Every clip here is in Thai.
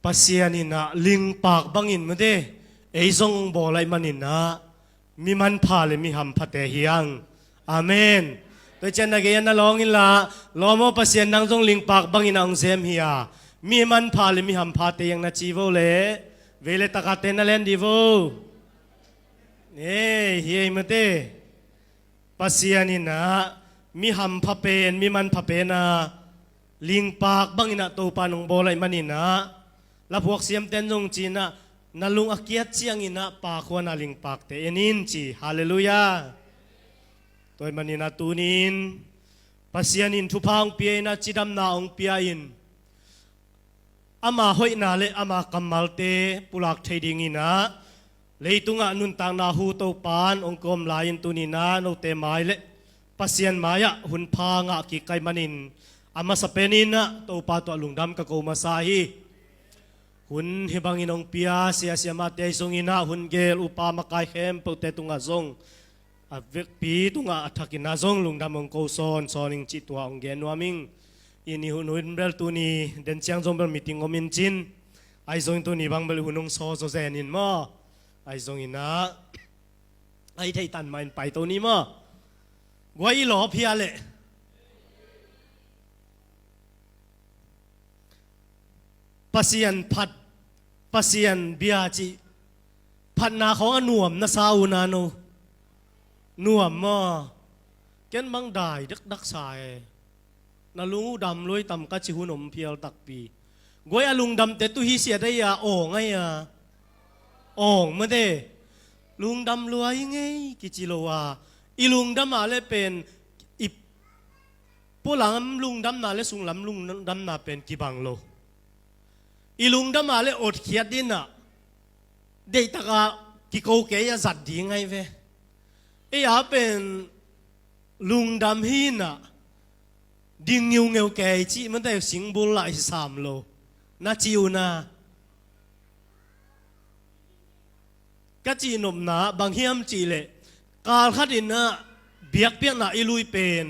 pasianin na ling pak bangin mo de eizong bolay manin na mi man phale mi ham phate hiang amen tôi chen na gaya na longin la lomo pasian nang jong ling pak bangin ang zem hiya mi man phale mi ham phate yang na chivo le vele takate na len divo hiye mo de pasianin na mi ham phapen mi man phapena ling pak bangina to panong bolay manina la phuak siam ten jong china nalung akiat chiang ina pa khwana ling pak te enin chi hallelujah toy manina tunin pasianin thupang piena chidam na ong piain ama hoi na le ama kamal te pulak thading ina leitunga nun tang na hu to pan ong kom lain tunina no te mai le pasian maya hun pha nga ki kai manin ama sa penina to pa to lungdam ka ko masahi hun hebangin ong pia sia sia mate songina hun gel upa makai hem po te tunga zong a vek pi tunga athakina zong lungdam ong ko son soning chi tua ong gen waming ini hun bel tuni den chiang zong bel meeting omin chin ai zong tuni bang bel hunong so zo zenin mo ai zong ina ai thei tan main pai to ni mo gwai lo phia le pasian phat pasian bia chi phat na khong anuam na sau na no nuam mo ken bang dai dak sai na lungu dam loi tam ka chi hunom phial tak pi goi alung dam te tu hi sia dai ya ong ai ya ong ma de lung dam luai ngai ki chi lo wa ilung dam ma le pen ip polam lung dam na le sung lam lung dam na pen ki bang lo ilung dam ma le ot khiat din na de taka ki ko ke ya zat di ngai ve e ya pen lung dam hi na ding nyu ngeu ke chi man da sing bul lai sam lo na chiu na ka chi nom na bang hiam chi le kal khat in na biak piak na ilui pen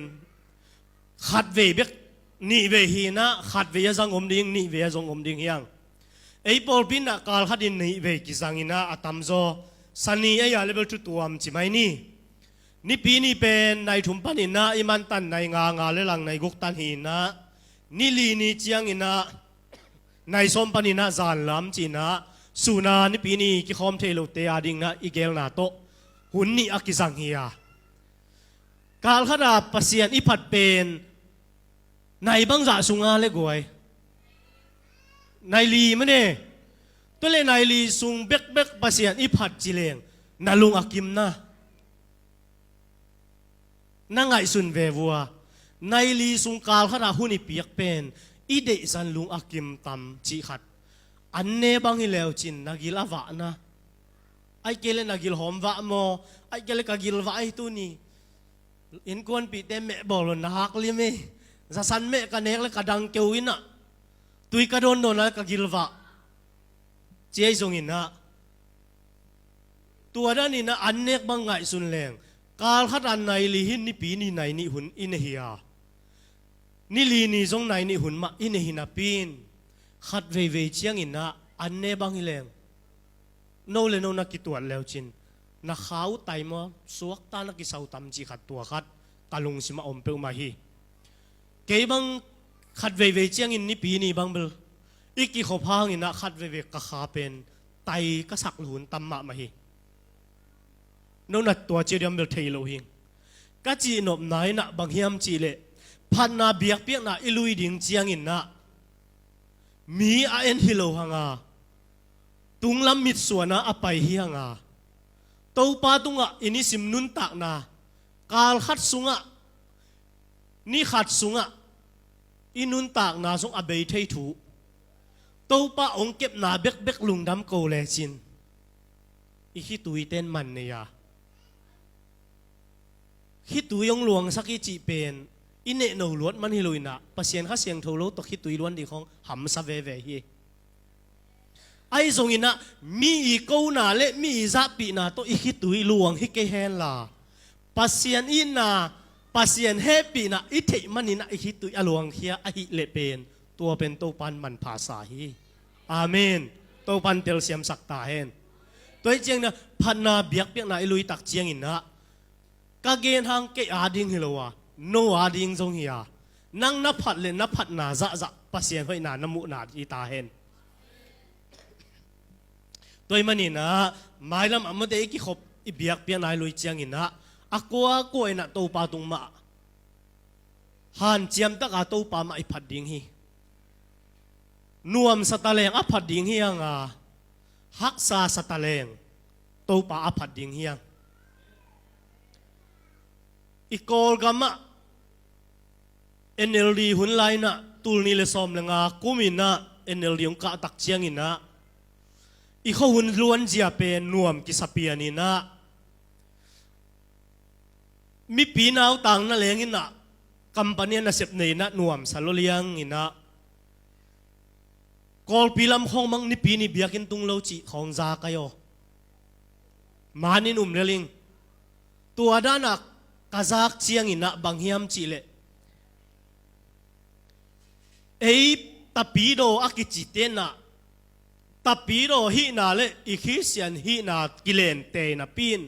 khat ve bek ni ve hi na khat ve ya jang om ding ni ve ya jong om ding hiang ei pol pin na kal khat in ni ve ki jang ina atam zo sani ai ya level tu tuam chi mai ni pi ni pen nai thum pan in na iman tan nai nga le lang nai guk tan hi na ni li ni chiang ina nai som pan ina zan lam chi na suna ni pi ni ki khom thelo te ading na igel na to hun ni akizang hiya kal khada pasian i phat pen nai bang za sunga le goi nai li mane to le nai li sung bek pasian i phat chileng nalung akim na ngai sun ve vua nai li sung kal khada huni piak pen i de san lung akim tam chi khat an ne bang hi leo chin nagil awa na ai kele nagil hom wa mo ai kele kagil wa ai tu ni in kon pi te me bol na hak li me za san me ka nek le kadang keu ina tui ka don don na kagil wa che zong ina tua da ni na an nek bang ngai sun leng kal khat an nai li hin ni pi ni nai ni hun in hiya ni li ni zong nai ni hun ma in hi na pin khat ve chiang ina an ne bang hi leng no le no na ki tuan leo chin na khau tai mo suak ta na ki sau tam chi khat tua khat kalung sima om pe ma hi ke bang khat ve chiang in ni pi ni bang bel iki kho phang ina khat ve ka kha pen tai ka sak lun tam ma hi no na tua chi diam bel thei lo hi ka chi nop nai na bang hiam chi le phan na biak piak na ilui ding chiang in na mi a en hilo hanga tung lam mit suana apai hi hanga to pa tunga ini sim nun tak na kal khat sunga ni khat sunga inun tak na sung abei thei thu to pa ong kep na bek lung dam ko le chin i hi tui ten man ne ya hi tu yong luang saki chi pen ine no luat man hi loina pasien kha siang tholo to hi tui luan di khong ham sa ve hi ai zong ina mi i ko na le mi za pi na to i hi tui luang hi ke hen la pasien ina pasien happy na i thei manina i hi tui aluang khia a hi le pen tua pen to pan man pha sa hi อาเมนโตปันเตลเสียมสักตาเห็นตัวเจียงนะพันนาเบียกเปียกนาอิลุยตักเจียงอินนะกะเกณฑ์ทางเกอาดิงฮิโลวะโนอาดิงทรงเฮียนั่งนับผัดเลยนับผัดนาจะปัสเซียนห้อยนาน้ำมุนาอีตาเห็นตัวมันนี่นะหมายลำอันเดียกี่ขบอีเบียกเปียกนาอิลุยเจียงอินนะอักว่ากูเอ็นะโตปาตุงมาหันเจียมตักอาโตปามาอีผัดดิงฮีนวมสตาเลงอผัดดิงเฮียงฮักซาสตาเลงโตปาอผัดดิงเฮียงอีกอลกามะNLD หุ่นไลนะตูลนี่เลสอมเลงกุมินะ NLD องกะตักเชียงอินะอีเขาหุ่นล้วนเจียเป็นนวมกิสเปียนี่นะมีปีนาวต่างนั่นเลงอินะกัมปานีน่ะเสพเนนะนวมสโลเลียงอินะกอลปีลำห้องมังนี่ปีนี่เบียกินตุงโลจิของซากายอมานินุ่มเรลิงตัวด้านักกาซักเชียงอินะบางเฮียมจิเลตาปีโดอากิจิเตนะตาปีโดฮีนาเลอีคิเซียนฮีนากิเลนเตนะปีน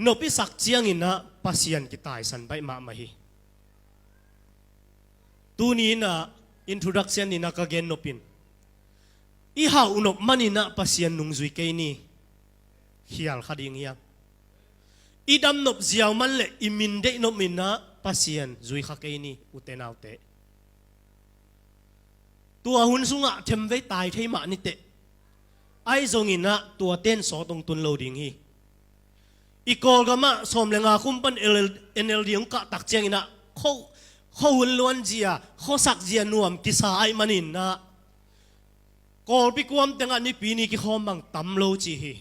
นบิสักเชียงอินะปัสยันกิตายสันใบมามาฮีตูนี้นะอินโทรดักชันนี่นะก็เกนนบินอีหาอุนบมันนี่นะปัสยันนุงจุยเกนี่เฮียลขัดิงเฮียอีดำนบเจียวมันเลยอิมินเดนบมินนะปัสยันจุยขักเกนี่อุเตนาวเตตัวหุ่นสุงะเทมไว้ตายเทมานิเตไอซงอินะตัวเต้นสอตรงตุนโลดิงฮีอีกอลกามะสมเลงาคุมปันNLD องกะตักเจียงอินะเขาหุ่นล้วนเจียเขาสักเจียนวมกิสาไอมันอินนะกอลปีกวมแต่งานนี้ปีนี้กิขอมังตำโลจีฮี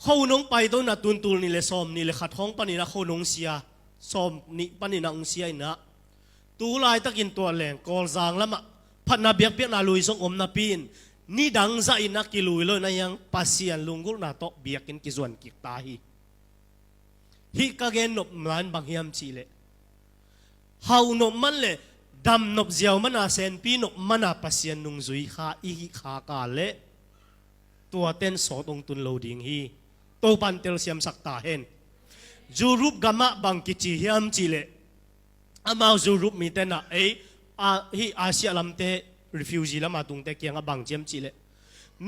เขาน้องไปตัวน่ะตุนตุลนี่เลยสมนี่เลยขัดห้องปันนี่นะเขาน้องเสียสมนี่ปันนี่นะองเสียนะตูลายตะกินตัวแรงกอลจางละมะพันนาเบียกเปียกนาลุยส่งอมนาปีนนี่ดังใจนักกิลุยเลยนะยังปัสยันลุงกุลนาโตเบียกินกิจวนกิตาฮีฮิกะเกนนบมันบางเฮียมชีเลเฮานบมันเลยดำนบเจียวมันอาเซนปีนบมันอาปัสยันนุงจุยขาอีฮิขากาเลตัวเต้นสอตรงตุนโลดิงฮีโตปันเตลเซียมสักตาเห็นจูรุปกามะบางกิจิเฮียมชีเลอามาจูรุปมีแต่น่ะฮิอาเซียลำเตrefugee ละมาตุงแต่เกียงบังเจียมจีเล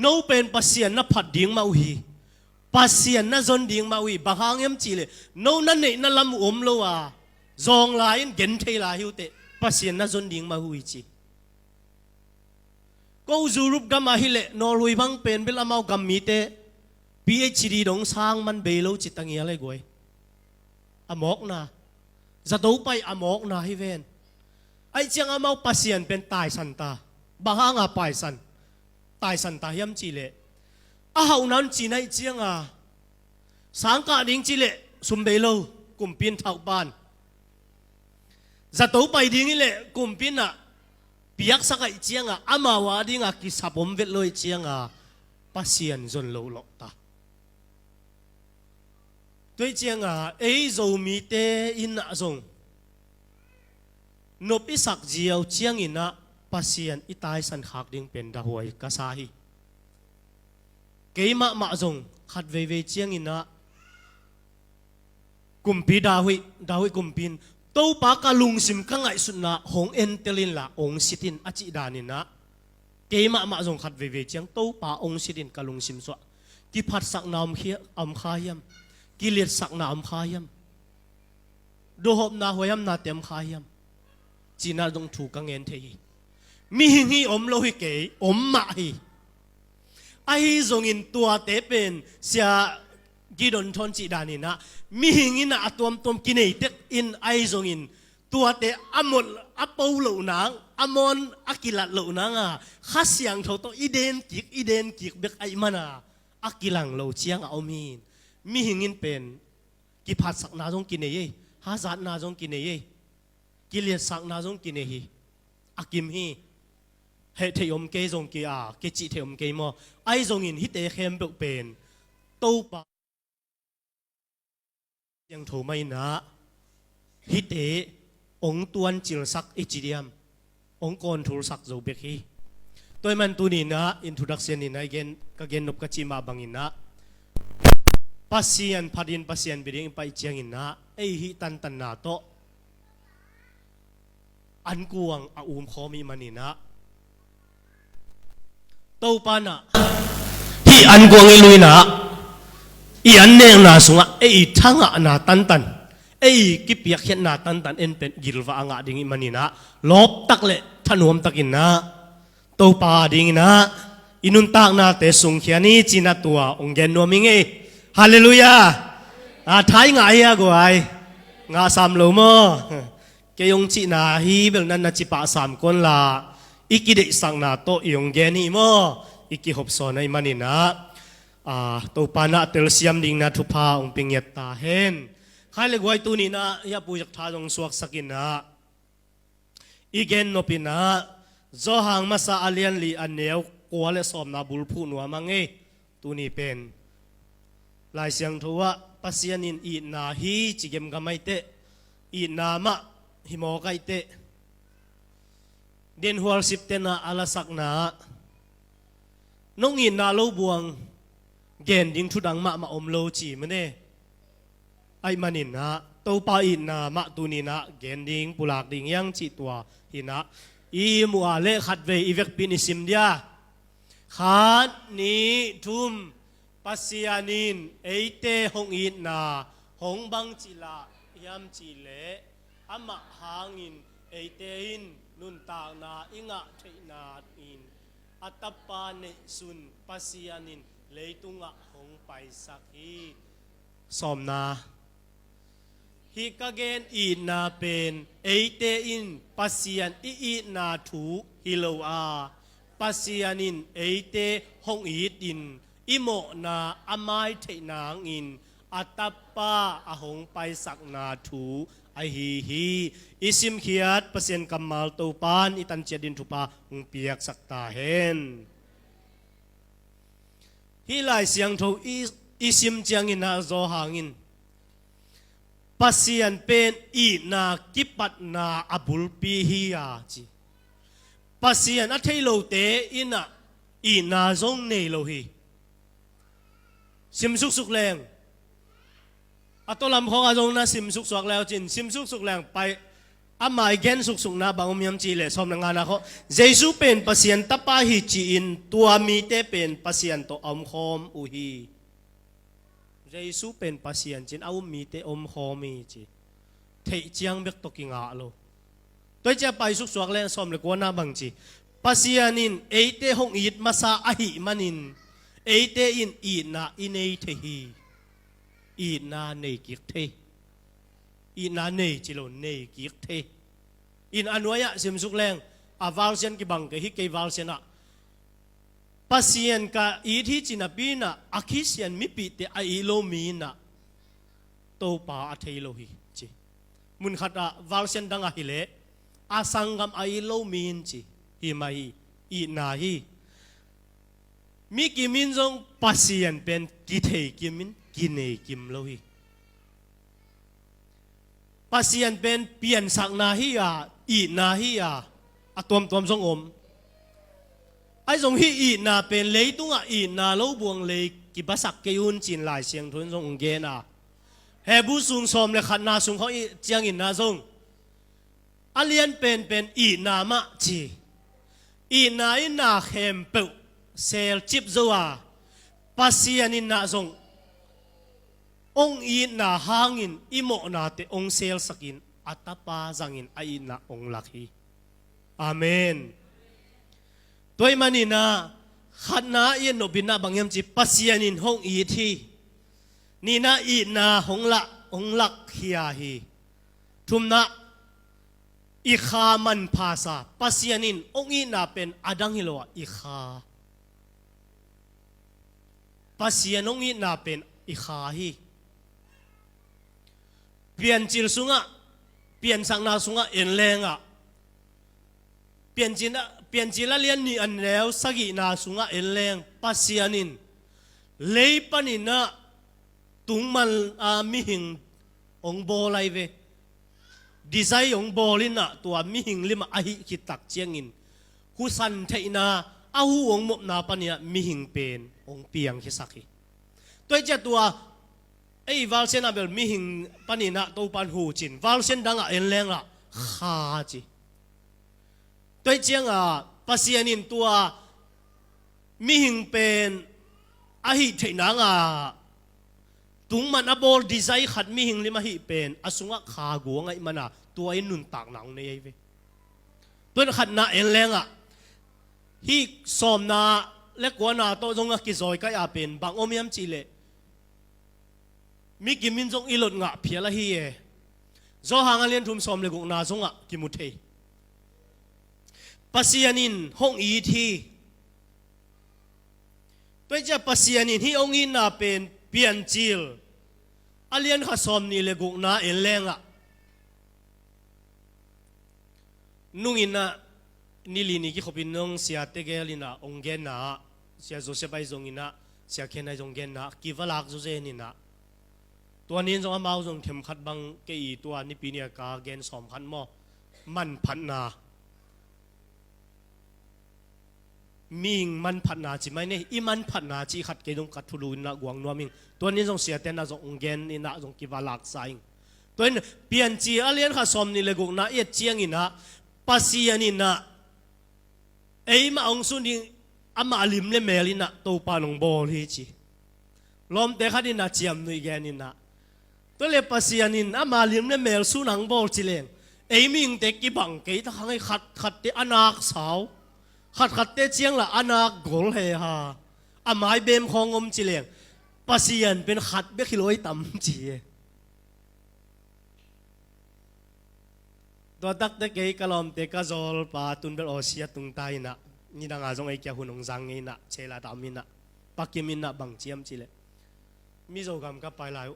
โนเป็นปัสยันนับผัดดิ่งมาอุฮีปัสยันนัจนดิ่งมาอุฮีบางหางเอ็มจีเลโนนั่นเนี่ยนั่นลำอมโลวะจองลายเกนเทลาฮิวเตปัสยันนัจนดิ่งมาอุฮีจีก็จูรุปกามาฮิเลนอรุยบังเป็นเวลามากัมมีเต PhD ดงสร้างมันเบลจิตตังเงียอะไรกวยอมอกนะจะดูไปอมอกนะฮิเวนไอเจียงอามาปัสยันเป็นตายสันตาบางอ่ะไปสันตายสันตาเฮียมจีเลอาหานั้นจีนไอเจียงสังกัดดิ้งจีเลสุมเบลกุมปินเท่าบ้านจะตัวไปดิ้งนี่เลกุมปินเปียกสักไอเจียงอามาวาดิ้งกิสาบมเวทลอยเจียงปัสยันจนโลลตาตัวเจียงเอโซมีเตอินอาซงนบอิสักเจียวเจียงอินะปัสยันอิตายสันขักดิ่งเป็นดาหวยกษาฮีเกยมะจงขัดเวเจียงอินะกุมพีดาหวยกุมพินโตปากลุงสิมกังไงสุดนะหงเอ็นเตลินละองสิตินอจิดานินะเกยมะจงขัดเวเจียงโตปาองสิตินกลุงสิมสวะกิพัดสักนามเขียอัมขายมกิเลสสักนามขายมดูหอบนาหวยมนาเต็มขายมจีน่าต้องถูกกังเงินเทีมีหิงฮีอมโลหิเกยอมมาฮีไอซงอินตัวเตเป็นเสียกิดอนทนจีดานินะมีหิงอินะตัวมกินเอเตอินไอซงอินตัวเตอมดอปูเหล่านังอมอนอากิลัดเหล่านังข้าเสียงเขาตัวอีเดนกิกเบกไอมันอากิลังเหล่าเชียงเอามีหิงอินเป็นกิพัดสักนาจงกินเอฮาซัดนาจงกินเอกิเลสสักนาจงกินเออากิมฮีเฮเทยมเกจงกีเกจิเทยมเกมอไอจงอินฮิตเตเข้มเบกเป็นโตปะยังถูไม่นะฮิตเตองตวนจิลสักอิจิเดียมอ องค์กรทุรสักโจเบกีตัวมันตัวนี้นะอินโทรดักชันนี่นะเกนก็เกนนบกจิมาบังอินนะปัสยันพัดินปัสยันบิดิงไปเจียงอินนะไอฮิตันตันนาโตอันกวงอาขอมีมันนี่นะตัวปานะที่อันกวงไอลุยนะอีอันเนงนาสุงะไอทั้งนาตันตันไอกิปยักเห็นนาตันตันเอ็นเป็นกิลวะอ่างดิ่งมันนี่นะลบตักเละท่านหวมตักินนะตัวปาดิ่งนะอินุนตักนาเตสุงเขียนี่จีนัตัวองเกนนัวมิงเอฮาเลลูยาท้ายไงอะกูไองาสามโลโมเกยงจีนาฮีเบลนันนาจิปะสามคนละอีกิเดสังนาโตยงเกนี่โมอีกิหบสอนในมันนี่นะตัวปานะเตลเซียมดิ่งนาทุพาองปิงเยตตาเห็นใครเล็กไว้ตัวนี้นะอย่าปูจักทาลงสวกสักินนะอีเกนโนปินะจอหางมาซาอาเลียนลีอันเนียวกัวเลสอมนาบุลพูนัวมังเอตัวนี้เป็นลายเสียงทัวปัสยานินอีนาฮีจิเกมกาไม่เตอีนามะฮิโมกไกเตเดนหัวสิบเตนะอาลาสักนาน้องอินนาโลบวงเกนดิ้งทุดังมาอมโลจีมันเนไอมันนินนะตัวปาอินนามะตูนีนะเกนดิ้งปุลากดิ้งยังจิตัวหินะอีมัวเลขัดเวอีเวกปินิสิมเดียขาดนี้ทุมปัสยานินเอเตหงอินนาหงบังจิลายามจิเลอามะหางินเอเตอินนุนตานาอิงะเทนาอินอัตปาเนสุนปัสยานินเลยตุงะหงไปสักฮีสอมนาฮิกาเกนอีนาเป็นเอเตอินปัสยันอีนาถูฮิโลอาปัสยันินเอเตหงอีดินอิโมนาอามายเทนางอินอัตปาอหงไปสักนาถูไอฮีอิสิมขียดปัสยันกัมมาลตูปานอิตันเจดินทุปาอุงเปียกสักตาเห็นฮิไลเสียงทูอิสิมเจียงอินาโซหางอินปัสยันเป็นอีนากิปัตนาอบุลปีฮียาจีปัสยันอัทเทโลเตอินะอีนาซงเนโลฮีซิมสุกสุกแรงอัตโลมของอาจงนะซิมสุกสุกแล้วจินซิมสุกสุกแรงไปอามาอีเกนสุกสุกนะบางอมยมจีเลสอมนังงานนะเขาเจสุเป็นปัสยันตปาฮิจีอินตัวมีเตเป็นปัสยันโตอมคอมอุฮีเยซูเป็นปัสยันจินเอามีเตอมหอมีจีเทจียงเบกตกิงอาโลตัวจะไปสุกสวกแรงสมเลยกว่านาบังจีปัสยันินเอเตหงอีดมาซาอหิมันินเอเตอินอีนาอินเอเทฮีอีนาเนกิกเทอีนาเนจิโลเนกิกเทอินอนุยะสิมสุกแรงอาวาลเซนกิบังเกฮิเกวาลเซนะปัสยันกาอีที่จินาปีนะอาคิสยันมิปิเตไอโลมีนะโตปาอัทเทโลฮีจีมุนขัดวาลเซนดังอาฮิเลอาสังกัมไอโลมีนจีฮิมาฮีอีนาฮีมีกิมินจงปัสยันเป็นกิเทกิมินกินเนกิมโลฮีปัสยันเป็นเปลี่ยนสักนาฮีอาอีนาฮีอาอะตัวมทรงอมไอ้ทรงฮีอีนาเป็นเลยตุงอ่ะอีนาโลบวงเลยกิบสักเกยุนจินหลายเสียงทุนทรงเกนาเฮบุสุงสมเลยขัดนาสุงเขาเจียงอินนาทรงอาเลียนเป็นอีนามะจีอีนาอินาเขมเปวเซลจิบซัวปัสยันินนาทรงองอีนาหางินอิโมนาเตองเซลสกินอัตปาจังินไอนาองลักฮีอาเมนตัวมันนี่นะขันนาเย็นโนบินาบางยามจีปัสยานินหงอีทีนี่นะอีนาหงลักเฮียฮีทุมนะอีขามันภาษาปัสยานินองอีนาเป็นอดังฮิโลอีขาปัสยานองอีนาเป็นอีขาฮีเปลี่ยนจิลสุงะเปลี่ยนสังนาสุงะเอ็นแรงะเปลี่ยนจิละเลียนนี่อันแล้วสกินาสุงะเอลเลงปัสยานินเลยปนินะตุงมันมิหิงองโบไลเว ดีไซน์ของบอลินะตัวมีหิงลิมาอหิคิดตักเจียงอินคุสันเทนาอาหูองมุบนาปเนี่ยมีหิงเป็นองเปียงคิสักฮีตัวเจ้าตัวไอ้วาลเซนอาเบลมีหิงปนินะตัวปันหูจินวาลเซนดังอ่ะเอ็นแรงละขาจีตัวเจ้าปัสยานินตัวมีหิงเป็นอหิเทนังตุงมันอบอลดีไซน์ขัดมีหิงลิมาหิเป็นอสุงะขากวงไอ้มันตัวไอ้นุนตากหนังในไอ้เวตัวขัดนาเอ็นแรงฮีสอมนาเล็กกว่านาโตจงกิจอยก็อาเป็นบางอมยามจีเลมีกิมินจงอิลดงะเพียละฮีเอโจหางเลียนทุ่มสอมเลกุนาจงะกิมุเทปัสยานินห้องอีทีตัวจะปัสยานินที่องอินนาเป็นเปลี่ยนจิลอเลียนข้าสอมนี่เลกุนาเอลแรงนุ่งอินนะนี่ลีนี่กี่ขบินน้องเสียเตเกลินะองเกนนะเสียโจเซไปจงอินะเสียเคนไอจงเกนนะกิวลักโจเซนี่นะตัวนี้จงอามาจงเข็มขัดบังเกยตัวนี้ปีนี้กาเกนสอมขันมอมันพันนามิงมันพันนาจิไหมเนี่ยอีมันพันนาจิขัดเกยงกัดทุลุนนะกวางนัวมิงตัวนี้จงเสียเตนะจงองเกนนี่นะจงกิวลักไซน์ตัวนี้เปลี่ยนจีอเลียนข้าสอมนี่เลยกุนะเอียดเจียงอินะปัสยานินะไอ้มาองสุนิอามาลิมเลเมลินะตัวปานองบอลฮีจีลมเตะขัดินะเจียมนุยแกนินะตัวเลปัสยานินอามาลิมเลเมลสุนังบอลจีเลงไอ้มิงเตะกีบังเกยถ้าข้างไอ้ขัดเตะอนาคสาวขัดเตะเจียงละอนาคโกลเฮฮาอามาไอเบมของอมจีเลงปัสยานเป็นขัดเบคิโลไอต่ำจีตัวตักเตะเกยกะลอมเตะกะโจลปาตุนเบลโอเซียตุงไตนะนี่ดังอาจงไอ้แก่หุ่นองจังไงนะเชลาตามินะปักกิมินะบังเจียมจีเลมิโซกามกับไปแล้ว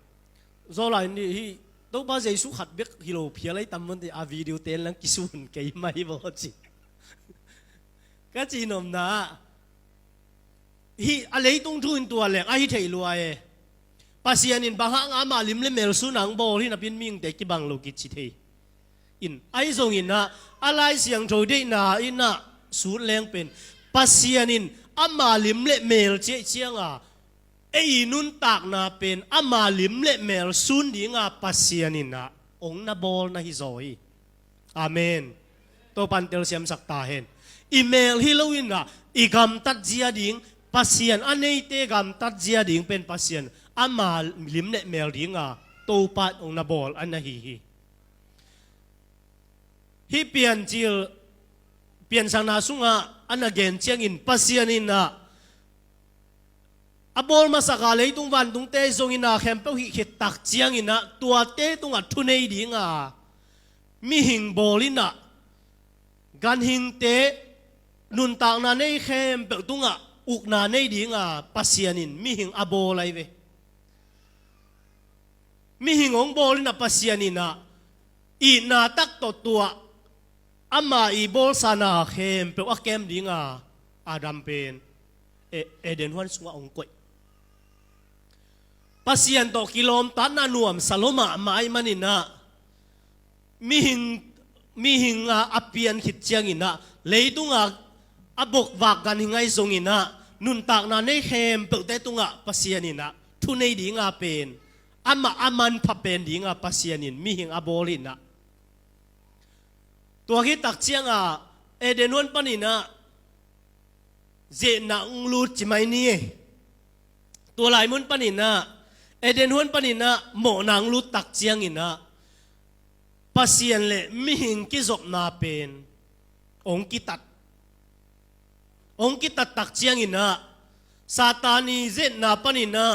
โซลานี่ฮีตัวบ้าใจสุขัดเบกฮิโลเพียไรตั้มมันที่อาวิดีโอเต้นลังกิสุนเกยไม่บอกจีก็จีนอมนะฮีอะไรต้องทุนตัวแหลกไอ้เทยรวยปัสยานินบางห้างอามาลิมเลเมลสุนังโบที่นับเป็นมิงเด็กกีบังโลกิจิเทอินไอ้ทรงอินนะอะไรเสียงโจดีน่ะอินนะสูดแรงเป็นปัสยานินอามาลิมเลเมลเจียงไอ้นุนตากนาเป็นอามาลิมเลเมลสุนดีงาปัสยานินนะองนาบอลนะฮิโซยอาเมนตัวปันเตลเซียมสักตาเห็นอีเมลฮิโลวินนะอีกำตัดเจียดิงปัสยานอันนี้เตกำตัดเจียดิงเป็นปัสยานอามาลิมเลเมลดิงาตัวปัดองนาบอลอันนั้นฮีเปลี่ยนจิลเปลี่ยนสังนาสุงะอันนั้นเกณฑ์เชียงอินปัสยานินนะอบอลมาสักอะไรตรงวันตรงเตะทรงอินะเข้มเป้าหิขิดตักเจียงอินะตัวเตะตรงอัดทุนเอดีงามีหิงบอลินะการหิงเตะนุนตากนาในเข้มเป้าตรงอ่ะอุกนาในดีงาปัสยานินมีหิงอบอลอะไรเวมีหิงของบอลินะปัสยานินะอีนาตักตัวอามาอีบอลสานาเข้มเป้าเกมดีงาอาดัมเป็นเอเดนวันสุงะองกวยปัสยันโตกิโลมตันนันวมสโลมาไม้มันอินะมีหิงอาเปียนขิดเจียงอินะเลยตุงอาบกวากกันหิงไอทรงอินะนุนตากนาในเข้มเปิดแต่ตุงปัสยันอินะทุนในดีงาเป็นอามันพับเป็นดีงาปัสยันินมีหิงอาโบลินะตัวคิดตักเจียงเอเดนวันปนินะเจนังลูจิไม่นี่ตัวหลายมุนปนินะเอเดนฮวนปนินะโมนังลูตักเจียงอินะปัสยันเล่มิหิงกิจบนาเป็นองกิตัดตักเจียงอินะซาตานีเจนาปนินะ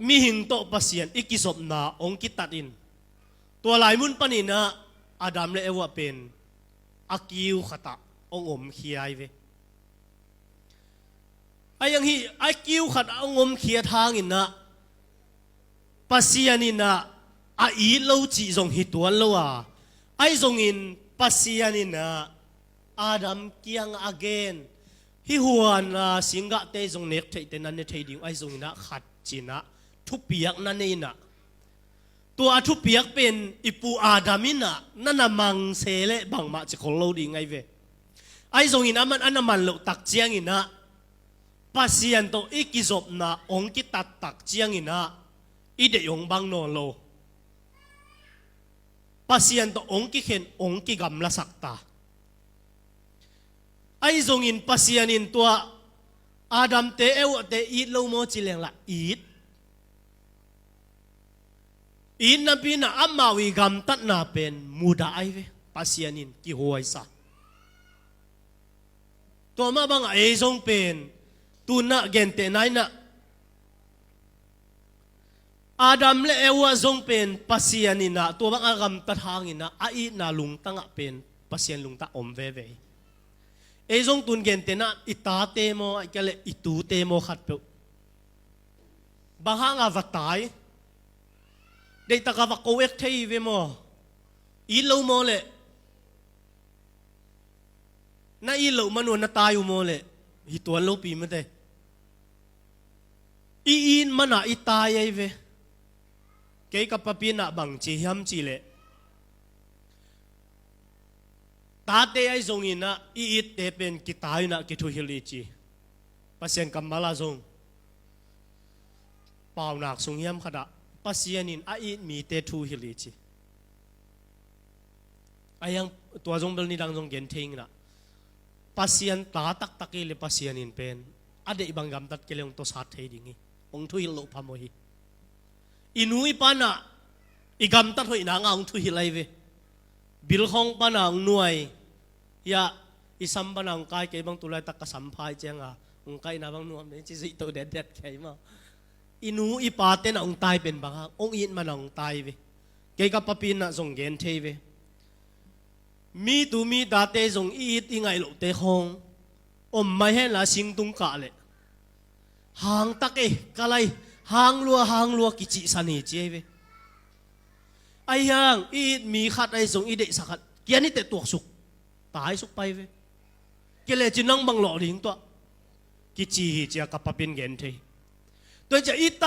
มิหิงโตปัสยันอิกิจบนาองกิตัดอินตัวหลายมุนปนินะอาดัมเลเอวะเป็นอากิวขตะองอมเขียไอเวไอยังฮีไอคิวขัดองอมเขียทางอินนะปัสยานินะอีโลจีจงฮิตวันโลไอจงอินปัสยานินะอาดัมเกียงอเกนฮิฮวนสิงกะเตจงเนกเทเตนันเนเทดิงไอจงอินะขัดจีนะทุบเปียกนั่นเองนะ ตัวทุเปียกเป็นอิปูอาดามินะนั่นน่ะมังเสเลบังมาจะของเราดีไงเวไอ้ทรงอินะมันอันนั้นมันโลตักเจียงอินะปัสยันโตอีกิจบนะองกิตัดตักเจียงอินะอีเดยงบังโนโลปัสยันโตองกิเข็นองกิกำละสักตาไอ้ทรงอินปัสยันินตัวอาดัมเตเอวเตอีดโลโมจิเลงละอีดนับปีน่ะอัมมาวิกรรมตัดนาเป็นมุดาไอเวปัสยานินกิโฮไอซาตัวมาบังไอซงเป็นตุน่ะเกนเตนัยน่ะอาดัมเลเอวซงเป็นปัสยานินะตัวบังอากรรมตัดหางินะไอน่ะลุงตั้งเป็นปัสยานลุงตาอมเวเวไอซงตุนเกนเตนะอิตาเตโมไอเกลอิตูเตโมขัดเปบังหางอวตายได้ตะกะวะโกเอกเทยเวโมอีโลโมเลน่าอีโลมันวนตายอยู่โมเลฮิตัวโลปีมันเตอีนมันน่ะอีตายไอเวเกยกับปะปีน่ะบังจีฮัมจีเลตาเตไอซงอินะอีเตเป็นกิตายน่ะกิทุฮิลิจีปัสยันกัมมาลาซงเปล่าหนักซงยามขดาปัสยานินไอมีเตทูฮิลิจีไอยังตัวจงเบลนี่ดังจงเกนทิงนะปัสยันตาตักตักเลยปัสยานินเป็นอดีตบางกำตัดเกลียงตัวสัตย์เฮดิงี้องทุฮิลโลพามโมฮีอินุยปานะอีกำตัดหอยนางองทุฮิไลเวบิลของปานะองหน่วยยาอิสัมปานะองกายเก็บบางตัวไรตักกสัมภายเจียงอ่ะองกายนาบางนวมเนี่ยจิสิตัวเด็ดเด็ดใช่ไหมอินูอีปาเตนะองตายเป็นบางองอินมันองตายเวเกี่ยวกับปปีนะส่งเกนเทเวมีตูมีดาเตส่งอีดยังไงลูกเตคงอมไม่เห็นละสิงตุงกะเลยหางตะเกกะไรหางลัวกิจิสันเจเวไอ้ยังอีดมีขัดไอ้ส่งอีเดสักเกี่ยนี่เตตัวสุกตายสุกไปเวเกี่ยเลยจินังบังหล่อลิงตัวกิจิเจียกับปปีนเกนเทตัวจะอีต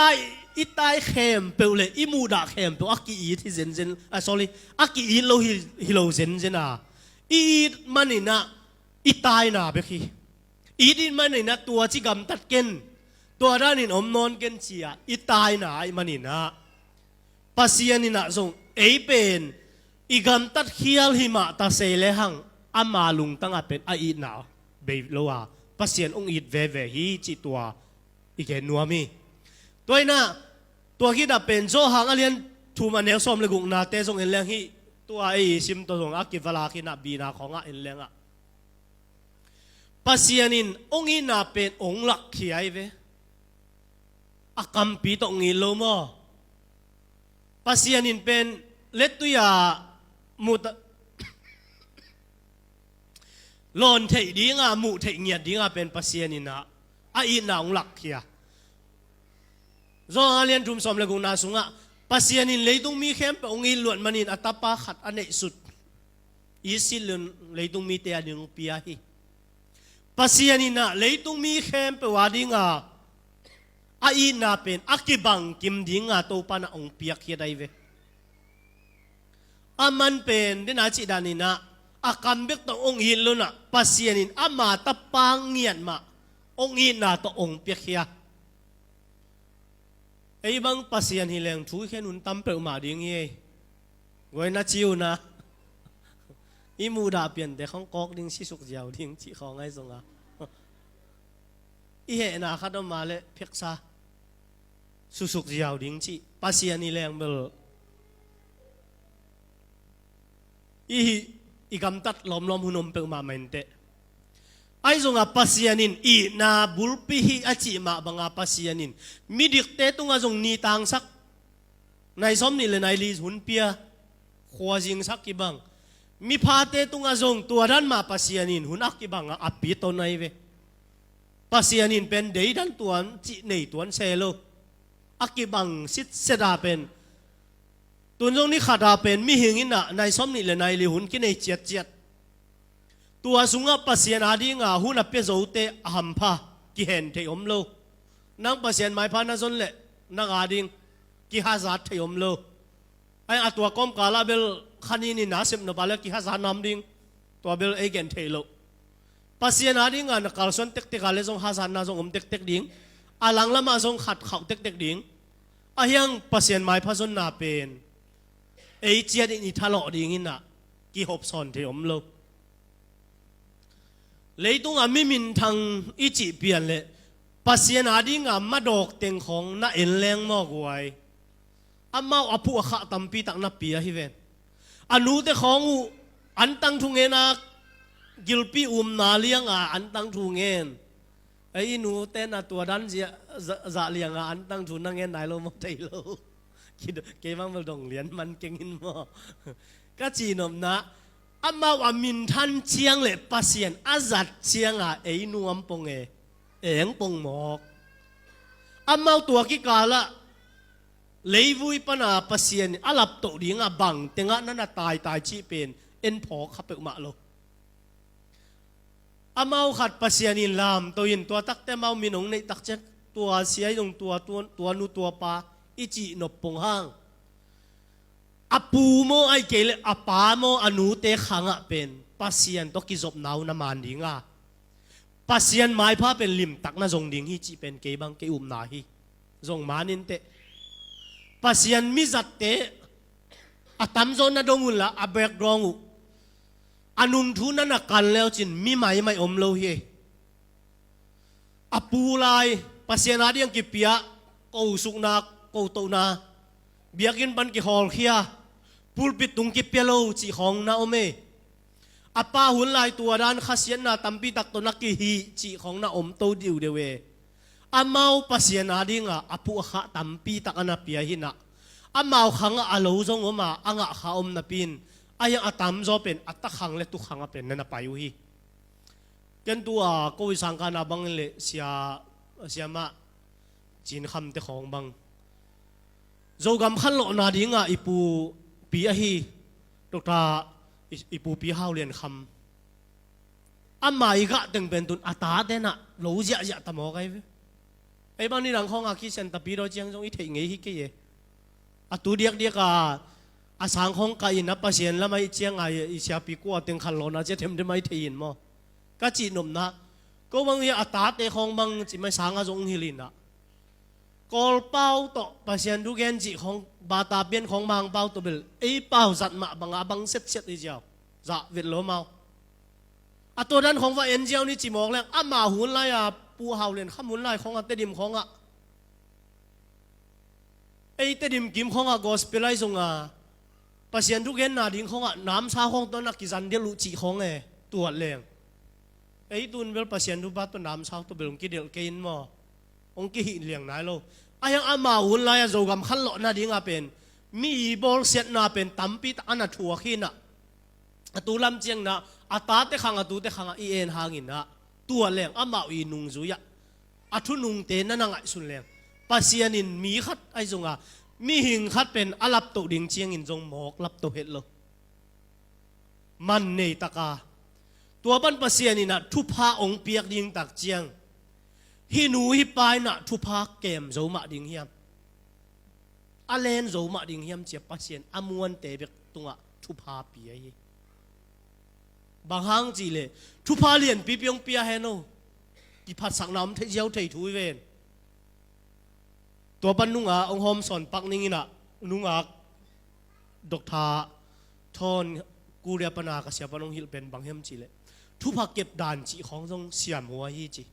ายเข้มเปล่าเลยอีมูดาเข้มเปล่าอักกีอีที่เซนsorry อักกีอีโลฮิโลเซนนะอีมันนี่นะอีตายนะเบคีอีดินมันนี่นะตัวที่กำตัดเกนตัวด้านนี้อมนอนเกนเชียอีตายนะไอมันนี่นะปัสยานี่นะส่งเอเป็นอีกำตัดเขียลหิมะตาเซเลหังอามาลุงตั้งเป็นอีนะเบลโลวาปัสยานองอีดเวฮีจิตัวอีกแค่นัวมีตัวน่ะตัวคิดว่าเป็นโซหางอเลียนทูมันเนลซอมเลยกุนาเตส่งเอ็นแรงที่ตัวไอ้ซิมตัวส่งอักกิฟลาคินาบีนาของเอ็นแรงอ่ะปัสยานินองอินาเป็นองหลักขี้ไอเวอากัมปีตองอิโลโมปัสยานินเป็นเล็ดตัวยามุตลอนเทดีงามุเทเงียดีงาเป็นปัสยานินะไอ้นาองหลักขี้zo alian tum som lagung na sunga pasianin leitung mi khem pe ongil luan manin atapa khat ane sut isilun leitung mi te ading pia hi pasianin na leitung mi khem pe wadinga ai na pen akibang kim dinga to pana ong piak hi dai ve aman pen dina chi danina akambek to ong hiluna pasianin ama tapang ngian ma ong ina to ong piak hiไอ้บางปัสยันฮิเลงทุกแค่นุนตั้มเปล่ามาดิ้งเย่ไว้น่าชิวนะอีมูดาเปลี่ยนแต่ของก๊อกดิ้งชิสุกเจียวดิ้งจีของไอ้สงอ่ะอีเหน่าขัดมาเลยเพียกซาสุกเจียวดิ้งจีปัสยันฮิเลงเบลอีกำตัดล้อมหุ่นมเปล่ามาเหม็นเตไอ้ส่งอาปัสยานินอีนาบุลปีฮิอาจิมาบังอาปัสยานินมีดิกเตตุงอาส่งนีตังสักในสมนี่เลยในลีหุ่นเปียขวาจิงสักกี่บังมีพาเตตุงอาส่งตัวด้านมาปัสยานินหุ่นอักกี่บังอาปีโตในเวปัสยานินเป็นเดียดันตัวจีในตัวเซโลอักกี่บังสิทธิ์เสดาเป็นตัวตรงนี้ขาดาเป็นมีหิงินะในสมนี่เลยในลีหุ่นกินในเจียดตัวสุงปัสยานาดีงาหุนับเปโซเตอหัมพากิเห็นเทอมโลนังปัสยานไม่พานาซนเละนังอาดิงกิฮาซัดเทอมโล ai atwa kom kala bel khani ni nasem no bala ki hazan nam ding to bel again thelo pasien ading an kalson tek tek ale jong hazan na jong tek tek ding alang lama jong khat khau tek tek ding ahyang pasien mai phazon na pen ei chia ni thalo ding in na ki hop son the om lo leitung ami min thang ichi pian le pasien ading a madok teng khong na en leng mo guai amau apu kha tampi tak na pia hi ven anu te khong u an tang thu nge na gilpi na liang a an tang thu ngen ai nu te na tua dan za liang a an tang thu na ngen nai lo mo tai lo ke bang mal dong lian man keng in mo ka chi nom na amau amin than chiang le pasien azat chiang a ei nu am pong e eng pong mok amau tua ki kala lấy vui pana pasien alap to dinga bang tenga nana tai chi pen en pho khapek ma lo amau khat pasien in lam to in tua tak te mau minong nei tak che tua siai dong tua nu tua pa ichi no pong hang apu mo ai kele apa mo anu te khanga pen pasien to ki zop nau na man dinga pasien mai pha pen lim tak na zong ding hi chi pen ke bang ke na hi zong manin te pasien mi zatte atam zon na dongun la a background anung thu na na kan leo chin mi mai om lo hi apu lai pasien adiang ki pia ko suk na ko to na biakin ban ki hol khia pulpit tung ki pelo chi hong na ome apa hun lai tua dan khasian na tampi tak to na ki hi chi hong na om to diu de we amau pasien adinga apu kha tampi takana pia hina amau khanga alo zong oma anga kha om na pin aya atam zo pen atta khang le tu khanga pen na payu hi ken tua ko isang ka na bang le sia ma chin kham te khong bang zo gam khan lo na dinga ipu pia hi dokta ipu pi haw lian kham amai ga teng pen tun ata de na lo ja ta mo kai ai bang ni rang khong a ki sen ta pi ro chiang jong i thei ngei hi ke ye a tu diak ka a sang khong ka in a pasien la mai chiang ai i sia pi ko teng khan lo na che them de mai thein mo ka chi nom na ko bang ya ata te khong bang chi mai sang a jong hi lin na kol pau to pasien du gen ji khong ba ta bien khong mang pau to bel ei pau zat ma bang a bang set i jaw za vet lo mau a to dan khong wa en jaw ni chi mok leng a ma hun la ya pu hao len khamun lai khong a te dim khong a ei te dim kim khong a gospel ai zong a pasien du gen na ding khong a nam sa khong to na ki zan de lu chi khong e tuat leng ei tun bel pasien du ba to nam sa to bel ki del kein mo ong ki hi liang nai lo ayang ama hun lai a zo gam khan lo na ding a pen mi bol set na pen tampi ta ana thua khina atu lam chiang na ata te khang atu te khang i en hangin na tua leng ama i nung zuya athu nung te na ngai sun leng pasien in mi khat ai zonga mi hing khat pen alap to ding chiang in jong mok lap to het lo man nei taka tua ban pasien ina thu pha ong piak ding tak chiang hi nu hi pai na thu pha kem zo ma ding hiam alen zo ma ding hiam che pasien amuan te bek tunga thu pha pi ai bang hang chi le thu pha lian pi pyong pia he no ki phat sak nam the jiao thei thui ven to ban nunga ong hom son pak ning ina nunga dokta thon kuria pana ka sia panong hil pen bang hem chi le thu pha kep dan chi khong jong siam huwa hi chi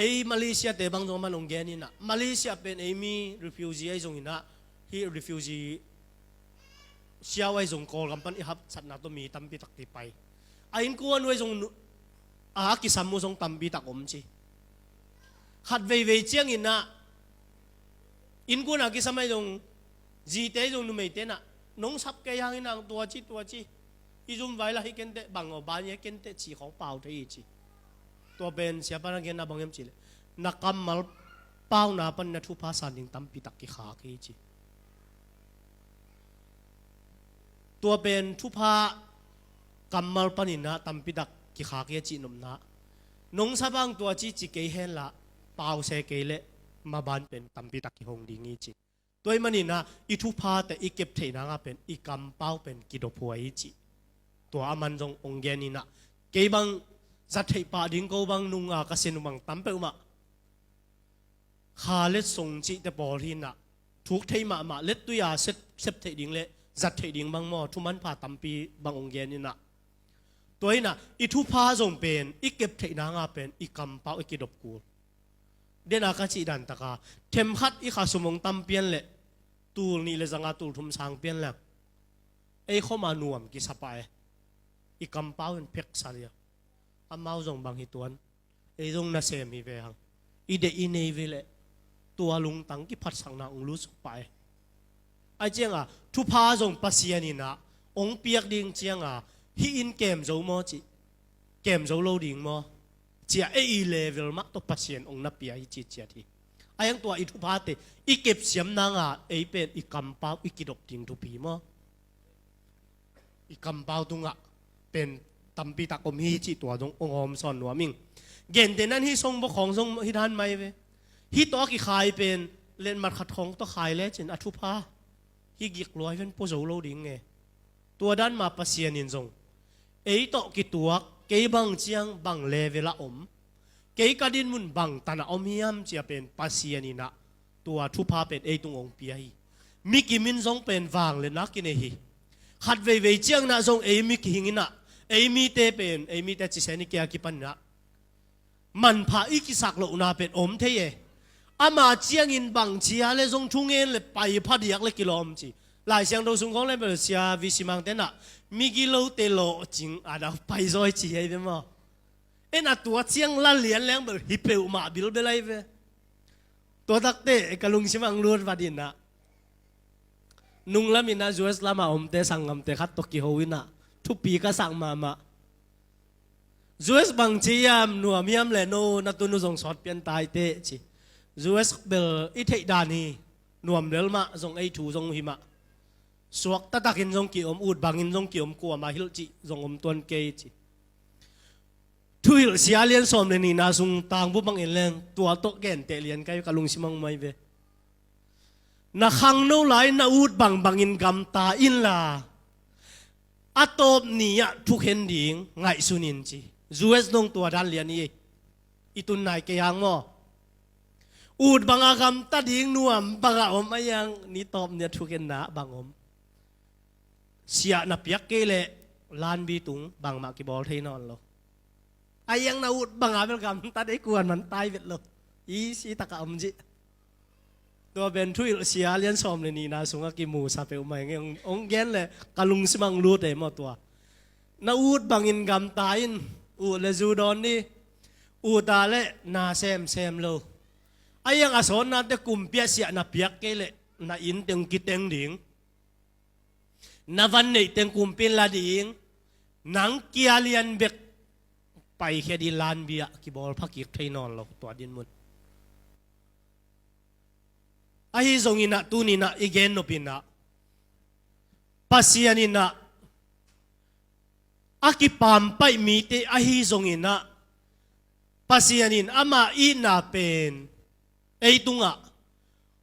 ei Malaysia te bang jong manong gen ina Malaysia pen ei mi refugee ai jong ina hi refugee xiao ai zong kol kampan i hap sat na to mi tampi tak ti pai ain kuan wai zong a ki samu zong tampi tak om chi khat vei chiang in na in kun a ki samai zong ji te zong nu mei te na nong sap ke yang in ang tua chi i zum vai la hi ken te bang o ba ye ken te chi khong pau te i chi to ben sia pa na gen na bang em chi le na kam mal pau na pan na thu pha san ding tampi tak ki kha ki chiตัวเป็นทุพากำมัลปนินะตัมปิดักกิขาเกียจีนมนะนงสะบังตัวจีจิเกยเฮนละเปล่าเซเกยเลมาบานเป็นตัมปิดักกิหงดีงี้จี ตัวมันนี่นะอีทุพาแต่อีเก็บเทนังเป็นอีกำเป้าเป็นกิโดพัวอีจีตัวอามันจงองเกนี่นะเก็บังจัดให้ป่าดิ้งก็บังนุงอากาศนุบังตั้มเปอมาขาเล็ดส่งจีแต่บอลีนะทุกเทมาเล็ดตัวยาเซฟเทดิ้งเละจัดเทดิ้งบังมอทุมันพาตั้มปีบังองเกนี่นะตัวนี้นะอีทุพาจงเป็นอีเก็บเทนังเป็นอีกำเป้าอีกิโดกูเดนอากาศดันตะกาเทมขัดอีขาสมองตั้มเปียนเละตูนี่เลยจังอาตูทุ่มสางเปียนแหลกไอ้ข้อมาหน่วมกิสปายอีกำเป้าเป็นเพ็กซาเลียอามาจงบางฮิตวนไอ้จงน่าเสียมีเวหังอีเดอีเนวิเลตัวลุงตังกิพัดสังนาองลุสไปไอ้เจียงอ่ะทุพาจงปัสยานินะองเปียกดิ่งเจียงอ่ะฮีอินเกมโจมอจิเกมโจโลดิ่งมอเจียไอ้เลเวลมักตัวปัสยานองนับเปียฮิจิเจียทีไอ้ยังตัวอีทุพาเตอีเก็บเสียมนางอ่ะไอ้เป็นอีกำเป้าอีกิดอกดิ่งทุพีมออีกำเป้าตุงอ่ะเป็นตัมปีตะกมฮีจิตัวตรงองอมสอนหัวมิงเก่งแต่นั้นฮีทรงบกของทรงฮิดันไม่เวฮีตัวกี่ขายเป็นเล่นมัดขัดของตัวขายแล้วจนอทุพาฮีกิกลอยเป็นผู้โจโลดิ่งไงตัวด้านมาปัสยานินทรงไอ้ตัวกี่ตัวเกี่ยบังเจียงบังเลเวลาอมเกี่ยกระดินมุนบังตานาอมยามจะเป็นปัสยานินะตัวทุพาเป็นไอ้ตรงองเปียฮีมิกิมินทรงเป็นวางเลยนักกินเฮีขัดเวเจียงนะทรงไอ้มิกิหิงินะไอ้มีเตเป็นไอ้มีเตจิเซนิเกียกิปันนะมันพาอีกิสักโลนาเป็นอมเทเยอามาเจียงอินบังเชียเลยทรงทุ่งเงินเลยไปพัดยักเลยกิโลมจีหลายเสียงเราส่งของเลยเป็นเสียวิสิมังเตนะมีกิโลเตโลจริงอาดาไปซอยจีให้เป็นมั้งเอ็น่ะตัวเจียงละเหรียญแรงแบบฮิปเปอมาบิลเบลัยเวตัวตักเตะกะลุงสิมังล้วนวัดินนะนุ่งละมินะจูเอสละมาอมเตสังกมเตขัดตกิโฮวินะทุกปีก็สั่งมาจูเอสบางทียามนัวมียามเลโนนัตุนุส่งสอดเปลี่ยนตายเตะจีจูเอสเบลอิเทดานีนัวมเดลมาส่งไอถูส่งหิมะสวกตะตักินส่งกี่อมอูดบางอินส่งกี่อมกัวมาฮิลจีส่งอมตวนเกจีทุยเสียเลียนสมเลยนี่นาส่งต่างบุบังอินแรงตัวโตแก่นเตเลียนไกกะลุงสิมังไม่เวนักขังโนไหลนาอูดบางอินกำตาอินลาอัตบนี่อะทุกเห็นดิ่งไงสุนินจีจูเอสนงตัวดันเลียนี่อีตุนนายเกียงมออูดบางอากำตัดดิ่งนัวบางอมไม่ยังนี่ตอบเนี่ยทุกเห็นนะบางอมเสียนับยักเกเลลานบีตุงบางมากิบอลเทนอนloไอ้ยังนาอูดบางอาเป็นกำตัดไอ้กวนมันตายเวทloอีสีตะกะอมจีตัวเป็นทุยเสียเลี้ยนสมเลยนี่นะสงกิมูซาเปลไม่เงี้ยองเงี้ยเลยกะลุงสมังรูดเลยหมดตัวนาอูดบางอินกำตายนอูดเลจูดอนนี่อูดตาเล่นาเซมโลไอ้ยังอาสอนนาเตกุมเปียเสียนาเปียกเกลนาอินเต็งกิเต็งดิ่งนาวันนี้เต็งกุมเป็นลาดิ่งนังเกียเลียนเบกไปแค่ดีลานเบียกิบอลพักกิกไทยนอนเราตัวดินมุนไอ้ทรงอินะตูนินะอีเกนโนปินะปัสยานินะอากิปามไปมีเตไอ้ทรงอินะปัสยานินอามาอีนาเป็นไอ้ตุงะ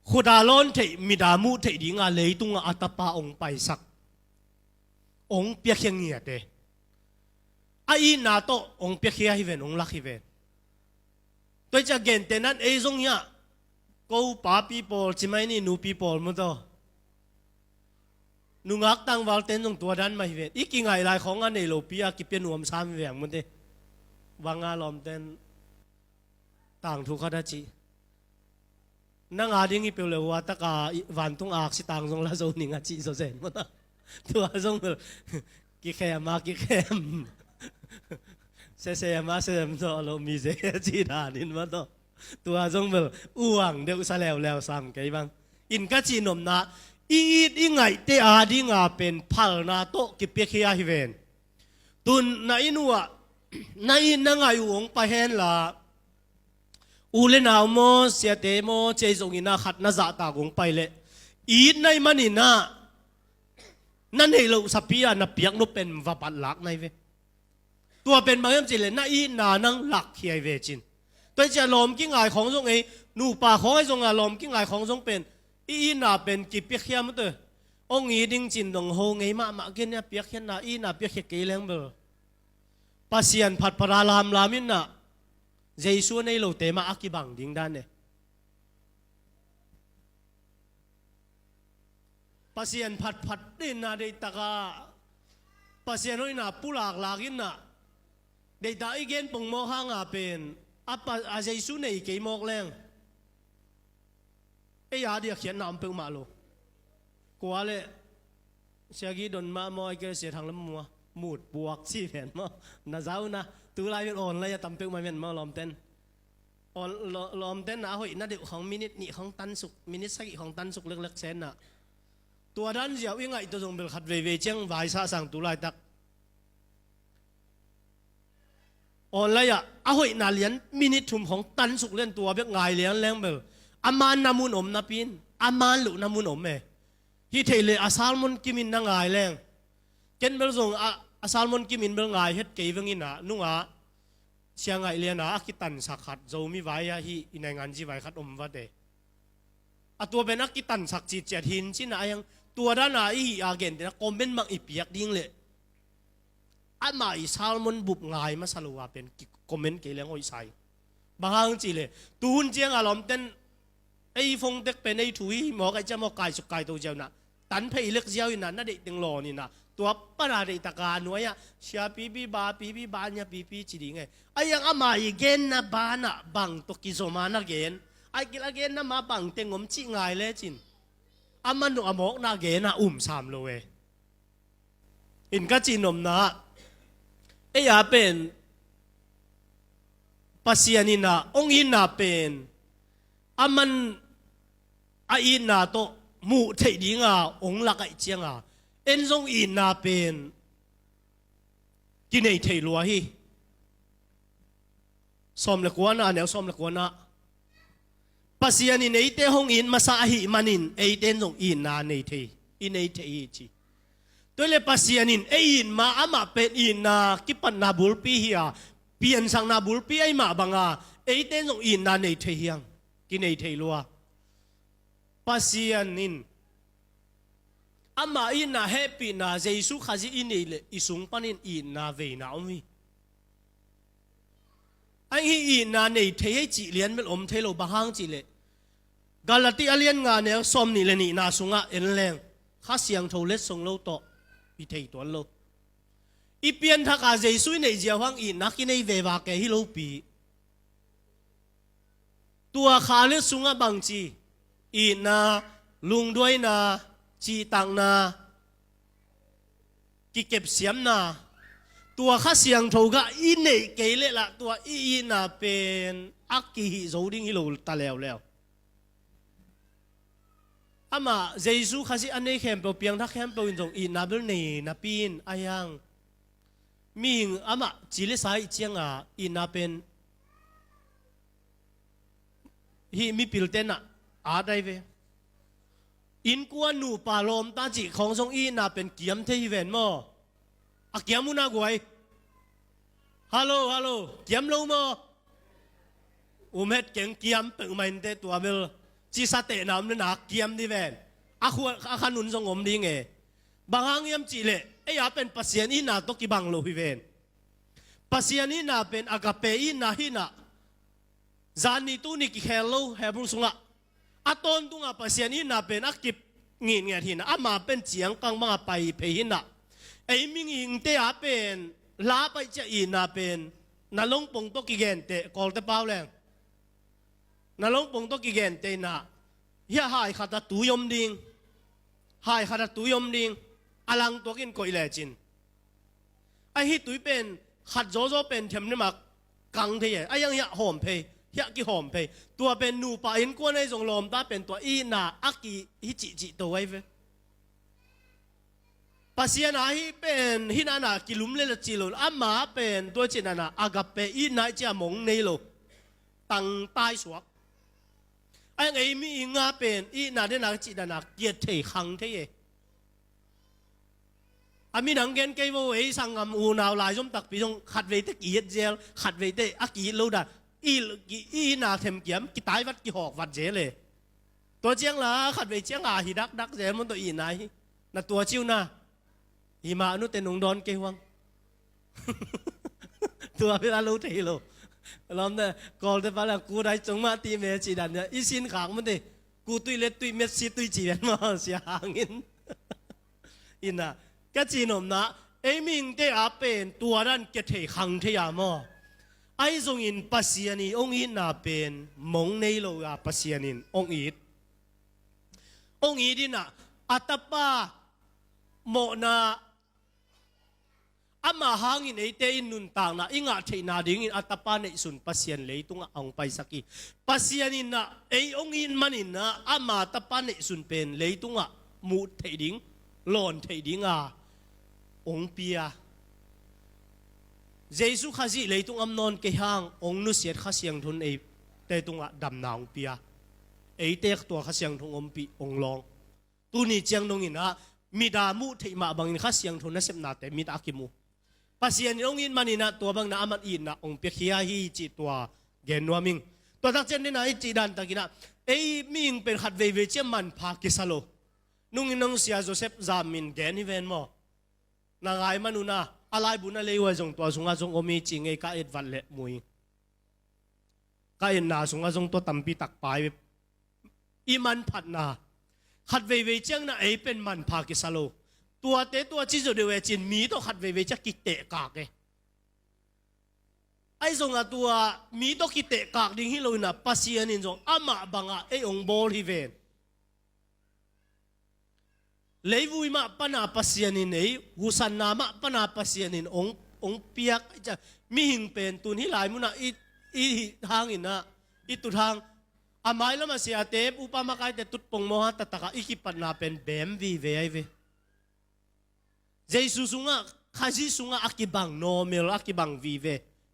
ขุดาลอนเทมิดามุเทดิงาเลยตุงะอัตปาองไปสักองเปียกเงียเตไอ้นาโตองเปียกเฮียฮิเวนองลักฮิเวนตัวจะเกนเตนั้นไอ้ทรงยะกูป้าปีโป้จิไม่นี่นูปีโป้มั้งตัวนูงักตั้งวาลเต้นตรงตัวดันมาฮิเวนอีกกี่ไงลายของอันในโลปีอากิเปียนวมสามเวียงมันเดวางอาลอมเต้นต่างทุกขดัจีนั่งอาดิ้งอีเปลว่าตะกาวันทุ่งอากสิต่างทรงละโซนิงอาจีโซเซนมั้งตัวทรงกิแคมากิแคมเซมาเซมตัวเรามีเซจีดานินมั้งตัวตัวทรงแบบอ้วงเดี๋ยวซาแล้วสั่งไงบ้างอินกัจีนมนะอีไงเตอาดิ้งอาเป็นพัลนาโตกิเปียเคียฮิเวนตุนนายนัวนายนั่งอายุองไปเห็นละอูเลนาวโมเสียเตโมเจจงอินาขัดนาจาตากงไปเลยอีในมันนี่นะนั่นเองเราสัพพิอานับเปียกนุเป็นวับหลักในเวตัวเป็นบางอย่างจิเลยน่าอีนานั่งหลักเฮียเวจินตัวจะลมกิ้งไงของทรงเอนูป่าของไอ้ทรงอะลมกิ้งไงของทรงเป็น อีน่าเป็นกิเปียกยามตัวองค์อีดิ้งจินดงโฮงไงมาเกณฑ์เนี่ยเปียกยันน่ะอีน่าเปียกเกลียงเบอปัสยันผัดพระรามลามินน่ะเจสุในโลเตมาอักบังดิ้งด้านเนี่ยปัสยันผัดดินน่ะได้ตะกาปัสยันน้อยน่ะปุลากลากินน่ะได้ตาอีเกณฑ์ปงโมห้างอาเป็นอาเจสุในเกยมอกแรงไอ้ยาเดียเขียนนามเปิงมาโลกว่าเลยเสียกี้โดนมาโมไอ้เกเสียทางลำมัวหมุดบวกสี่แผ่นมาน่าเจ้านะตัวลายเป็นอ่อนเลยจะตำเปิงมาเป็นมาล้อมเต้นอ่อนล้อมเต้นนะเฮ้ยน่าเด็กของมินิทนี่ของตันสุกมินิสักของตันสุกเล็กๆเซนน่ะตัวด้านเสียวยังไงตัวตรงเบลขัดเวเจียงวายซาสั่งตัวลายตักอ่อนเลยอ่ะเฮ้ยน่าเลี้ยนมินิทุ่มของตันสุกเล่นตัวเบี้ยง่ายเลี้ยนแรงเบลอามันนามุนอมนาปินอามันลุนามุนอมฮิเทเลอาซาลมอนกิมินนางายแรงเกณฑ์เบลส่งอาซาลมอนกิมินเบลง่ายเฮ็ดเกยเวงินะนุ่งเชียงไงเลียนะกิตันสักขัดโจมีไว้ฮิอินงานจีไว้ขัดอมวัดเดตัวเป็นนักกิตันสักจีเจตินชินะยังตัวด้านไหนอาเกนแต่คอมเมนต์มังอีเปียกดิ้งเลยมาอิซาลมอนบุบง่ายมาสลัวเป็นคอมเมนต์เกลียงโอยใส่บางจีเลยตูนเจียงอารมณ์เต้นไอ้ฟงเด็กเป็นไอ้ถุยหมอไอ้เจ้าหมอกายสุกายตัวเจ้าน่ะตันเพย์เล็กเจ้าอยู่น่ะนั่นเด็กตึงหล่อนี่น่ะตัวป้านาเด็กตะการหน่วยอ่ะเชียปีบาเนี่ยปีจีดีไงไอ้ยังอามาอีเกนนะบ้าน่ะบังตกิโซมานะเกนไอ้กิลเกนน่ะมาบังเต็งผมจีง่ายเลยจินอามันหนุ่มอมอกนะเกนน่ะสามโลเออินก็จีนมนะไอ้ยาเป็นปัสยานินะองอินน่ะเป็นอามันอินน่ะโตมูเทดิงองลักไอเจียงเอ็นซงอินน่ะเป็นกินไอเทลัวฮีสมเล็กวันเนี่ยสมเล็กวันปัสยานินไอเตหงอินมาสาหิมันินไอเตนซงอินน่ะในเทอินไอเทฮีจีตัวเลปัสยานินไออินมาอามาเป็นอินน่ะกิปันนาบุลปีฮีเปลี่ยนสังนาบุลปีไอมาบังไอเตนซงอินน่ะในเทฮียังกินไอเทลัวปัสยานินอามาอินน่ะแฮปปี้น่ะเจสุขจิอินเลยอิสุงปันินอินน่ะเวน่ะอมีไอ้อินน่ะในเทให้จีเลียนเป็นอมเทโลบางจีเลยกาลติอาเลียนงานเนี่ยสมนี่เลยนี่น่ะสุงเอ็นแรงข้าเสียงโทเล็ดส่งโลโตพิเทตัวโลอีเปียนทักอาเจสุในเจ้าห้องอินนักกินในเววาแกฮิโลปีตัวขาเล็ดสุงบางจีอินน่ะลุงด้วยน่ะจีตังนากิเก็บเสียมนาตัวข้าเสียงโถกะอินเนเกเลละตัวอีน่ะเป็นอักกิฮิโซดิ้งฮิโลตะแล้วอามาเจสุข้าสิอันนี้เข้มเปเปียงทักเข้มเปอินจงอินนาเบลเนนาปีนอายังมิงอามาจิเลสายเจียงอินนาเป็นฮิมีปิลเตนะอาได้เวอินกวนหนูปาลมตาจิของทรงอีน่าเป็นเกียมเทยเวนมั้งเกียมมุนากวยฮัลโหลเกียมลงมั้งเฮ็ดเก่งเกียมเป็นมันเตตัวเบลจีสเตน้ำเนี่ยนักเกียมดีเวนขนุนทรงอมดีไงบางครั้งยำจีเลยไอ้ยาเป็นปัสยานีน่าตกิบังโลฮิเวนปัสยานีน่าเป็นอากาเปอิน่าฮิน่าจานิตุนิกิเฮลโลเฮบุสุงะอาตอนตุงปัสยานีน่าเป็นอักกิบงินเงียทีน่ะอามาเป็นเจียงกังมาไปเพยิน่ะไอ้มิงอิงเตะเป็นลาไปจะอิน่าเป็นนาลงปงตกิเกนเตะกอลเตเปล่าแรงนาลงปงตกิเกนเตะน่ะเฮียหายขัดตุยมดิงหายขัดตุยมดิงอลังตัวกินก่อยแหลจินไอ้ฮิตุยเป็นขัดโจโจเป็นเทมเนี่ยมากังเทียไอ้ยังยะหอมเพยยะกี่หอมเพตัวเป็นหนูป่าอินกวนในทรงลมตาเป็นตัวอีน่าอักกีฮิจิตัวไว้เวปัสยานาฮิเป็นฮินานากิลุมเลลจิโลอามาเป็นตัวจินานาอากาเปอีน่าจะมงในโลตังใต้สวกไอ้ไงมีอิงาเป็นอีน่าเดนาจินานาเกียรติขังเทียอามีหนังเกนเกย์ว่าไอ้สังกามอูนาวลายจมตักปีจงขัดเวทกี่เจลขัดเวทอักกี่โลดาอีน่าเทมเกียมกี่ตายวัดกี่หอกวัดเจเลย ตัวเจียงละขัดไปเจียงหิดักดักเจมันตัวอีไหนน่ะตัวจิ้วน่ะหิมานุเตนงดอนเกวังตัวเวลารู้ทีโลล้อมเนี่ยก่อนจะไปแล้วกูได้จงมาตีเมจีดันเนี่ยอีสินขางมันดิกูตุยเล็ดตุยเม็ดซีตุยจีนมาเสียหางินอินน่ะก็จีนอมนะไอ้มิงเตอาเป็นตัวนั้นเกตขังเทียมอไอ้ทรงอินปัสยานีองอินน่ะเป็นมงในโลกาปัสยานินองอิดน่ะอัตปาโมนาอามาหางอินไอเตอินนุนต่างนะอิงอาเทนาดิ่งอินอัตปาในสุนปัสยันเลยตุงอ่างไปสักีปัสยันินนะไอองอินมันอินนะอามาอัตปาในสุนเป็นเลยตุงอ่ะมูเทดิ่งหลอนเทดิ่งองเปียเจสุข้าจีเลยตุงอัมนอนเกี่ยงองนุเสียข้าเสียงทุนไอเตตุงอ่ะดำนางเปียไอเตกตัวข้าเสียงทุงอมปีองลองตัวนี้เจียงนงอินนะมีดามูเทมาบางอินข้าเสียงทุนนั่นเสพนาแต่มีตาคิมูปัสยานิองอินมันนะตัวบางนะอามันอินนะองเปียขี้ฮีจีตัวเกนวามิงตัวทักเจนนี่นะจีดันตะกินะไอมิงเป็นขัดเวเจมันพากิสโลนุ่งอินองเสียโจเซฟจามินเกนอีเวนมอนางไอมันนุนะอะไรบุญอะไรวะจงตัวสงอาจงอมีจริงไอก้าเอ็ดวันเละมวยก้าเอ็นนาสงอาจงตัวตั้มปีตักไปอีมันผัดนาขัดเวเจงนะไอเป็นมันพากิสโลตัวเตะตัวจีจุดเดียวจินมีต้องขัดเวจะกิเตะกากไอ้ส่งตัวมีต้องกิเตะกากดิ้งฮิโลน่ะปัสยานินส่งอามาบังไอ้องบอลฮิเวนเลยวุยมาปนาปัสยานินไอ้หุสันนามาปนาปัสยานินองเปียกจะมีหิงเป็นตุนฮิลายมุนะอีทางอินนะอีตุทางอาไม้แล้วมาเสียเตปอุปมาไกแต่ตุดปงโมหะตะตะกะอีกิปันนาเป็นเบมวีเวไอเวเจสุสุงะข้าจิสุงะอากิบังโนเมลอากิบังวีเว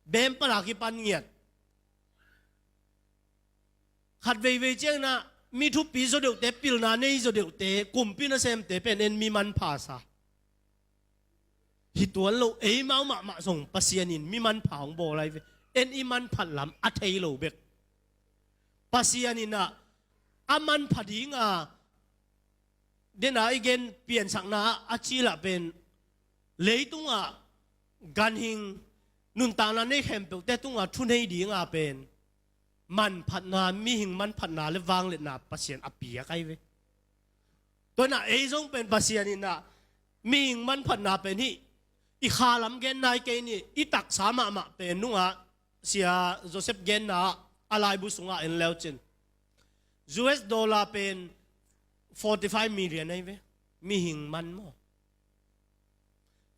เบมปะอากิปันเงียดขัดเวเจงนะมีทุกปีโซเดียวเตปิลนาเนยโซเดียวเตกุมปินะเซมเตเป็นเอ็นมีมันภาษาฮิตวันโลเอมามาส่งปัสยานินมีมันผางโบอะไรเวเอ็นอีมันผัดลำอัทเทโลเบกปัสยานินนะอามันผัดยิงเดน่าอีกเกนเปลี่ยนสักนาอาชีละเป็นเลยตุงกันหิงนุนตานาในแคมเปลแต่ตุงทุนให้ดีเป็นมันผัดนามีหิงมันผัดนาเลวางเลนาปัสยานอปียกไอเวตัวน่ะจงเป็นปัสยานินนะมีหิงมันผัดนาเป็นที่อีขาลำเกนนายเกนี่อีตักสามะเป็นนุ่งเสียโจเซฟเกนนะอะไรบุษงเอ็นเลวจินUS ดอลลาร์เป็น45 million ไอ้เว้มีหิงมันมั้ง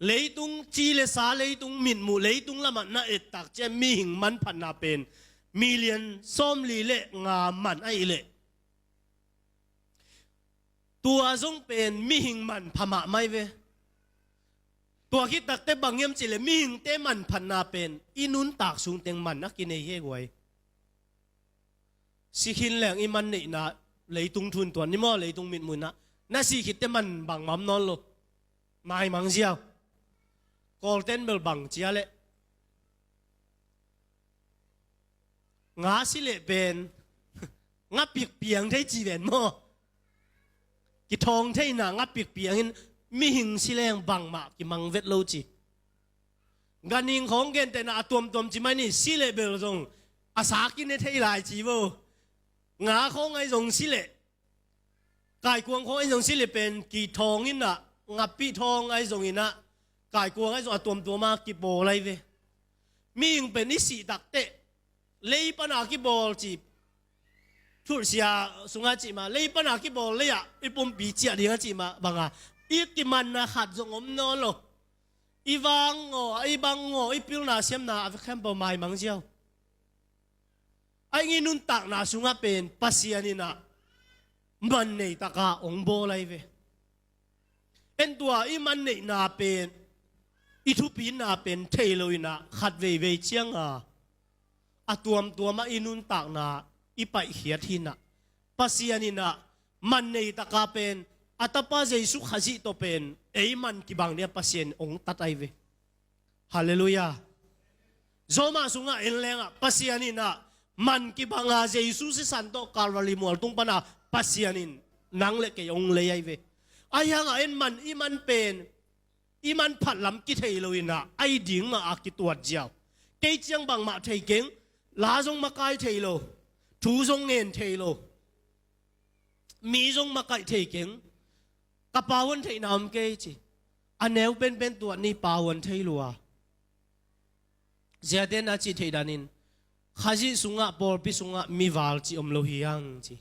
เลยตุงจีเลสาเลยตุงมิดมูเลยตุงละมันน่าเอ็ดตักเจมีหิงมันพันนาเป็นมิลเลียนส้มลีเละงามันไอ้เละตัวจงเป็นมีหิงมันพม่าไม่เว้ตัวคิดตักเตบังเงียมจีเลมีหิงเตมันพันนาเป็นอินุนตักสูงเต็งมันนักกินไอ้เฮกไว้สิขินแหลงอีมันนี่นะเลยตุงทุนตัวนี้มั่วเลยตุงมิดมุนนะน่าสิคิดแต่มันบังมัมนอนโลไม่มังเสียวกอลเทนเบลบังเจียเละงาสิเละเป็นงาปีกเปียงที่จีเวนมั่วกิทองที่หนางาปีกเปียงเห็นมีหิงสิแรงบังมากิมังเวทโลจีกันหิงของเกนแต่น่าตัวจีไม่นี่สิเละเบลจงอาสากินในที่หลายจีโวงาของไอ้จงสิเละกายกวงของไอ้จงสิเละเป็นกี่ทองอินน่ะงับปีทองไอ้จงอินน่ะกายกวงไอ้จงตัวมากี่โบอะไรเวมียิงเป็นนิสิตักเตะเลยปนากี่โบจีทุเสียสุงอาจีมาเลยปนากี่โบเลยอ่ะไอ้ปุ่มปีเจียดีอาจีมาบังอ่ะอีกิมันนะขัดจงอมนอนโลอีวังโง่ไอ้บังโง่ไอ้ปิลนาเสียมนาแค่บ่ไม่มังเจียวไอ้เงินุนตักนาสุงาเป็นปัสยานินะมันในตะกาองโบไลเวเอ็นตัวอีมันในนาเป็นอีทุปีนาเป็นเทโลยนะขัดเวเชียงตัวมาอินุนตักนาอีไปเขียทินะปัสยานินะมันในตะกาเป็นอัตปาเจสุขจิตเป็นไอ้มันกิบังเนี่ยปัสยานองตัดไอเวฮาเลลูยาโซมาสุงาเอ็นแรงปัสยานินะมันกิบังอาเจสุสิสันโตคาร์วาลิมัวตุงปนา pasianin nang le ke ong le ai ve ayang a en man iman pen iman phat lam ki thei loina ai ding ma a ki tuat jiao ke chiang bang ma thei keng la jong ma kai thei lo thu jong ngen thei lo mi jong ma kai thei keng ka pawon thei nam ke chi aneu ben tuat ni pawon thei lua Ziaden na chi thei danin khaji sunga por pi sunga mi wal chi om lo hiang chi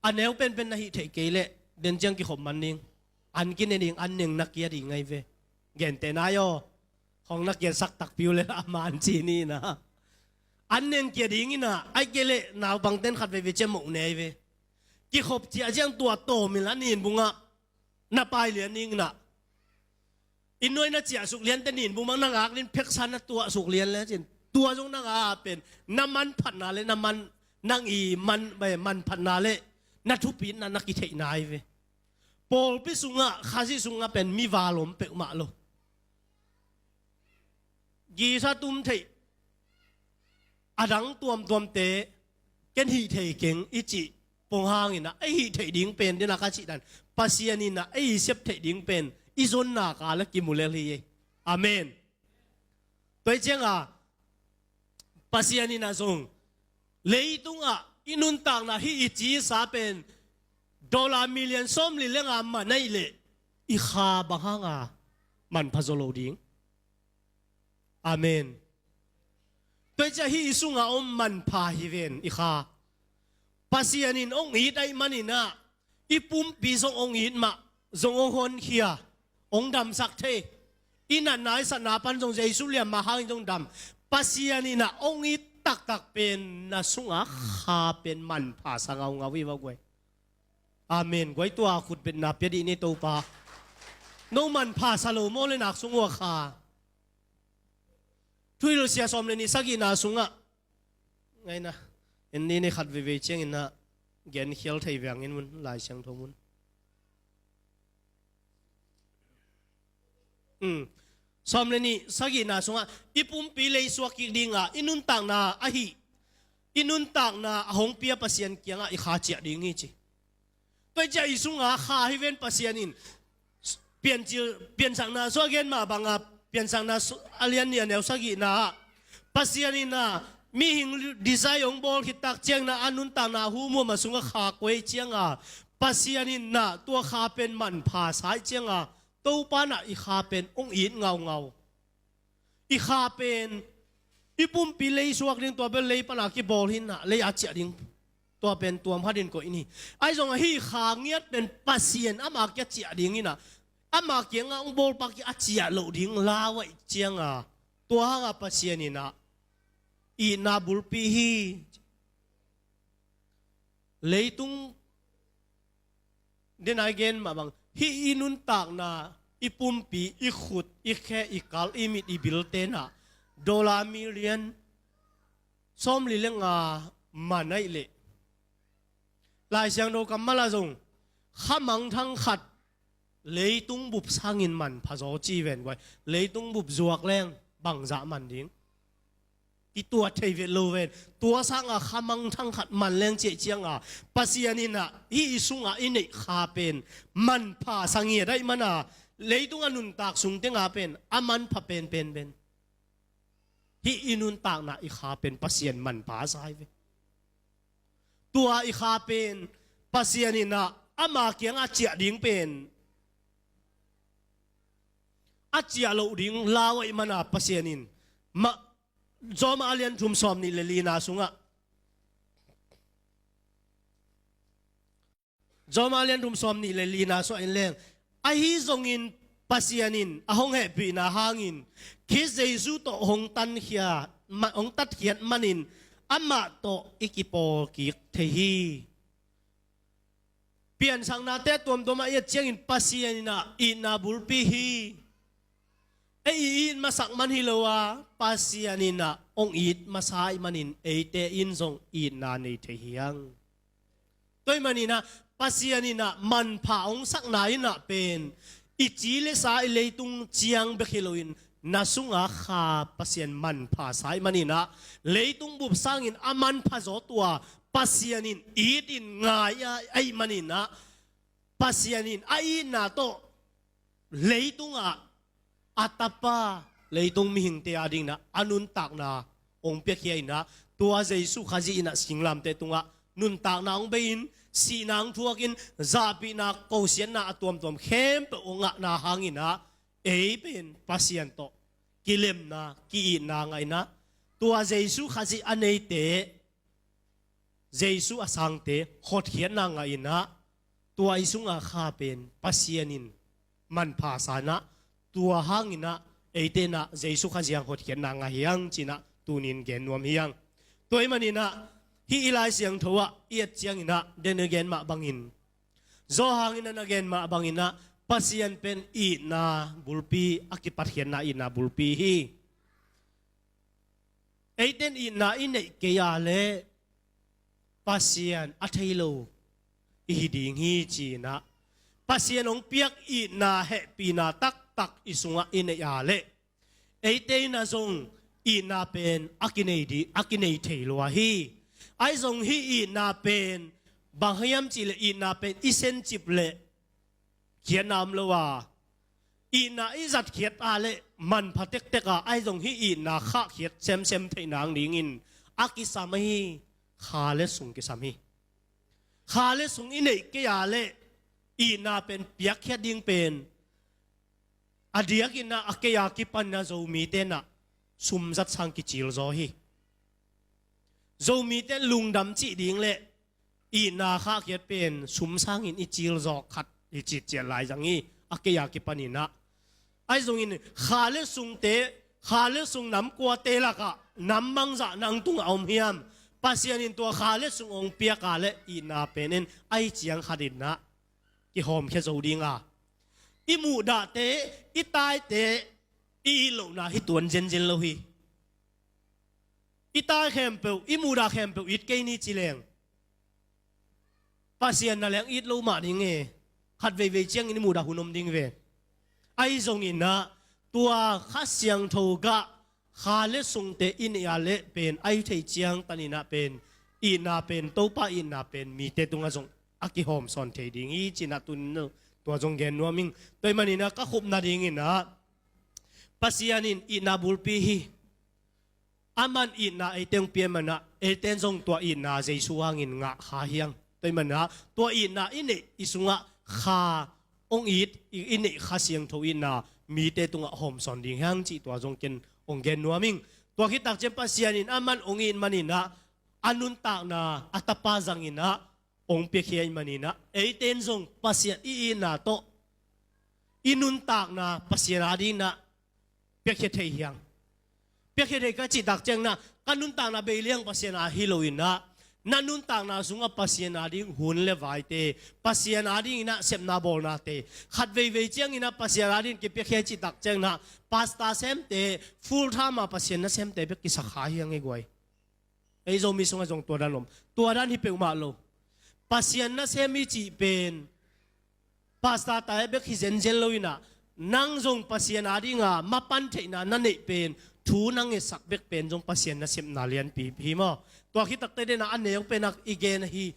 aneu pen na hi thei kele den jang ki khom man ning an kin ning an ning nak ya ri ngai ve gen te na yo hong nak ya sak tak piu le aman chi ni na an ning kia ding ina ai kele naw bang ten khat ve ve che mo nei ve ki khop chi a jang tua to mi la nin bunga na pai lian ning na inoi na chia suk lian ten nin bumang na ngak nin phek san na tua suk lian le chin tua jong na nga pen naman phat na le naman nang i man ba man phat na le na thu pin na ki thei nai ve pol pi sunga khaji sunga pen mi walom pe ma lo gi sa tum thei adang tuam te ken hi thei keng ichi pong hang ina ai hi thei ding pen de na ka chi dan pasiani na ai sep thei ding pen izon na ka la ki mulel hi amen toi cheng a pasiani na zong leitung a inun tang na hi ichi sa pen dollar million som li lenga ma nei le I kha bahanga man phazolo ding amen toi cha hi isunga om man pha hi ven I kha pasianin ong hi dai manina ipum pi song ong hi ma zong ong hon khia ong dam sak the ina nai sa na pan jong jesu liam ma hang jong dam pasianina ong hi tak pen na sunga kha pen man pha sangau ngawi wa gwe amen goi tua khut pen na pe di ni to pa no man pha salo mo le nak sungwa kha thui lo sia som le ni sagi na sunga ngai na en ni ne khat ve ve cheng in na gen khial thei wang in mun lai chang thomun som le ni sagi na sunga ipum pi le suak ki dinga inun tang na a hi inun tang na hong pia pasian kianga I kha chia ding hi chi toi cha isunga kha hi ven pasian in pian sang na so gen ma banga pian sang na alian ni aneu sagi na pasian in na mi hing desire ong bol hitak chiang na anun tang na hu mo ma sunga kha koi chiang a pasian in na tua kha pen man pha sai chiang a to pa na I kha pen ong in ngau I kha pen ipum pi lei suak ding tua bel lei pa na ki bol hin na lei a chia ding tua pen tuam hadin ko ini ai zong hi kha ngiat pen pasien ama kya chia ding ina ama kyang ong bol pa ki a chia lo ding la wai chiang a tua nga pasien ina I na bul pi hi leitung den again ma bang hi inun tak na ipum pi I khut I khe I kal I mit I bil te na dollar million som li lenga manai le lai siang do kamala zong khamang thang khat leitung bup sangin man phazo chi ven wai leitung bup zuak leng bang za man ding I tua thei ve lo ven tua sanga khamang thang khat man leng che chianga pasianina hi isunga ine kha pen man pha sangi dai mana leitung anun tak sung tenga pen aman pha pen hi inun tak na I kha pen pasien man pa sai ve tua I kha pen pasianina ama kyang a chia ding pen a chia lo ding lawai mana pasianin ma zom alian thum som ni lelina sunga zom alian thum som ni lelina so in leng a hi zongin pasianin ahong he pi na hangin khi jesu to hong tan khia ma ong tat khiat manin ama to ikipo ki thehi pian sang na te tom doma ya chiang in pasianina ina bulpi hi in masak man hilowa pasianina ong it masai manin te in zong in na nei the hiang toy manina pasianina man pha ong sak na ina pen I chi le sa I leitung chiang be khiloin nasunga kha pasien man pha sai manina leitung bup sangin aman pha zo tua pasianin idin ngaya ai manina pasianin ai na to leitunga atapa leitung mihing te ading na anun tak na ong pe khiai na tua jesu khaji ina singlam te tunga nun tak na ong bein si nang thuakin zapi na ko sian na atom tom khem pe onga na hangina ei pen pasian to kilem na ki na ngai na tua jesu khaji anei te jesu asang te hot hian na ngai na tua isunga kha pen pasianin man pha sana tua hangina eite na jesu khajiang hot hian na nga hiang china tunin gen nuam hiang toy manina hi ilai siang thowa iat chiang ina den again ma bangin zo hangina na gen ma bangina pasian pen i na bulpi akipat hian na ina bulpi hi eiten i na ine ke ya le pasian athailo i ding hi china pasian ong piak i na he pi na tak tak isunga ine ya le eite na zong i na pen akinei theilo hi ai zong hi i na pen banghayam chi le i na pen isen chip le khianam lowa i na izat khiat a le man phatek teka ai zong hi i na kha khiat sem theinang dingin akisamahi khale sung ki sami khale sung inei ke ya le i na pen piak khia ding pen adiak ina akeya ki pan na zo mi te na sum zat sang ki chil zo hi zo mi te lungdam chi ding le i na kha khiat pen sum sang in i chil zo khat i chi che lai jang hi akeya ki panina ai zong in khale sung nam kwa te la ka nam mang za nang tung aum hiam pasian in tua khale sung ong pia ka le i na penen ai chiang khadin na ki hom khe zo dinga i mu da te i tai te i lo na hi tuan jen lo hi i tai khem pe i mu da khem pe it ke ni chi leng pasian na leng it lo ma ding e khat ve chiang in mu da hunom ding ve ai zong in na tua kha siang tho ga kha le sung te in ya le pen ai thei chiang tanina pen i na pen to pa i na pen mi te tunga zong aki hom son thei ding i china tun no tua jong gen nuaming toy manina ka khup na ding ina pasianin i na bulpi hi aman i na eteng pia mana eten jong tua i na jesu hangin nga kha hiang toy mana tua i na ine isunga kha ong it ine kha siang tho ina mi te tunga hom son ding hang chi tua jong ken ong gen nuaming tua ki tak chem pasianin aman ong in manina anun tak na atapa jangina ong pe khiai manina eiten zong pasian i na to inun tak na pasian ading na pe khe thei hiang pe khe thei ka chi dak cheng na kanun tak na beliang pasian a hiloin na nanun tak na sunga pasian ading hun le vai te pasian ading na sep na bol na te khat ve chiang ina pasian ading ke pe khe chi dak cheng na pasta sem te full time ma pasian na sem te pe ki sakha hiang e goi ei zo mi sunga jong to dan lom to dan hi pe ma lo pasian na semi chi pen pasta ta be khizen jen loina nang jong pasian adinga mapan theina na nei pen thu nang e sak bek pen jong pasian na sem na lian pi mo to khi tak te de na aneu penak igen hi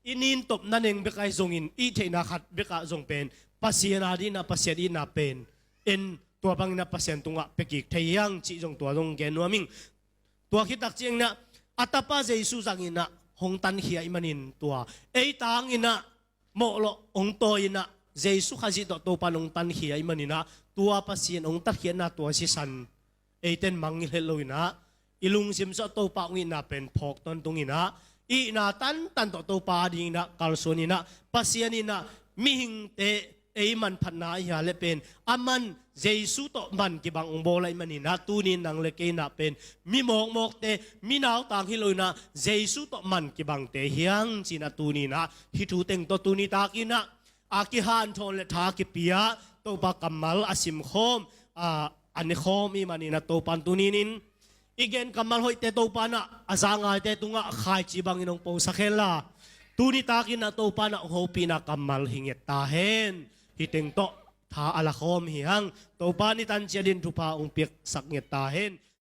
inin top na neng be kai jong in i theina khat be ka jong pen pasian adina pasian ina pen en to bang na pasian tunga pekik theiang chi jong to jong gen nuaming to khi tak cheng na atapa jesu jangina hong tan hiya imanin tua ei tang ina mo lo ong to ina jesu khaji to panong tan hiya imanina tua pasien ong tat hian na tua si san eiten mang heloina ilung sim so to pa ngi na pen phok ton tungina i na tan to pa ding na kalsonina pasianina mihing te ei man phanna ya le pen aman jesu to man ki bang ong bolai manina tunin nang le ke na pen mi mok te mi naw tang hiloina jesu to man ki bang te hiang china tunina hi thu teng to tuni ta kina aki han thon le tha ki pia to ba kamal asim khom ani khom i manina to pan tuninin igen kamal hoi te to pana azanga te tunga khai chi bang inong po sakhela tuni ta kina to pana ho pina kamal hinget ta hen hiteng to ทาอลาคอมเหียงตัวป้านี่ตันเจียดินทุพาองเปียกสักเงียตาเห็น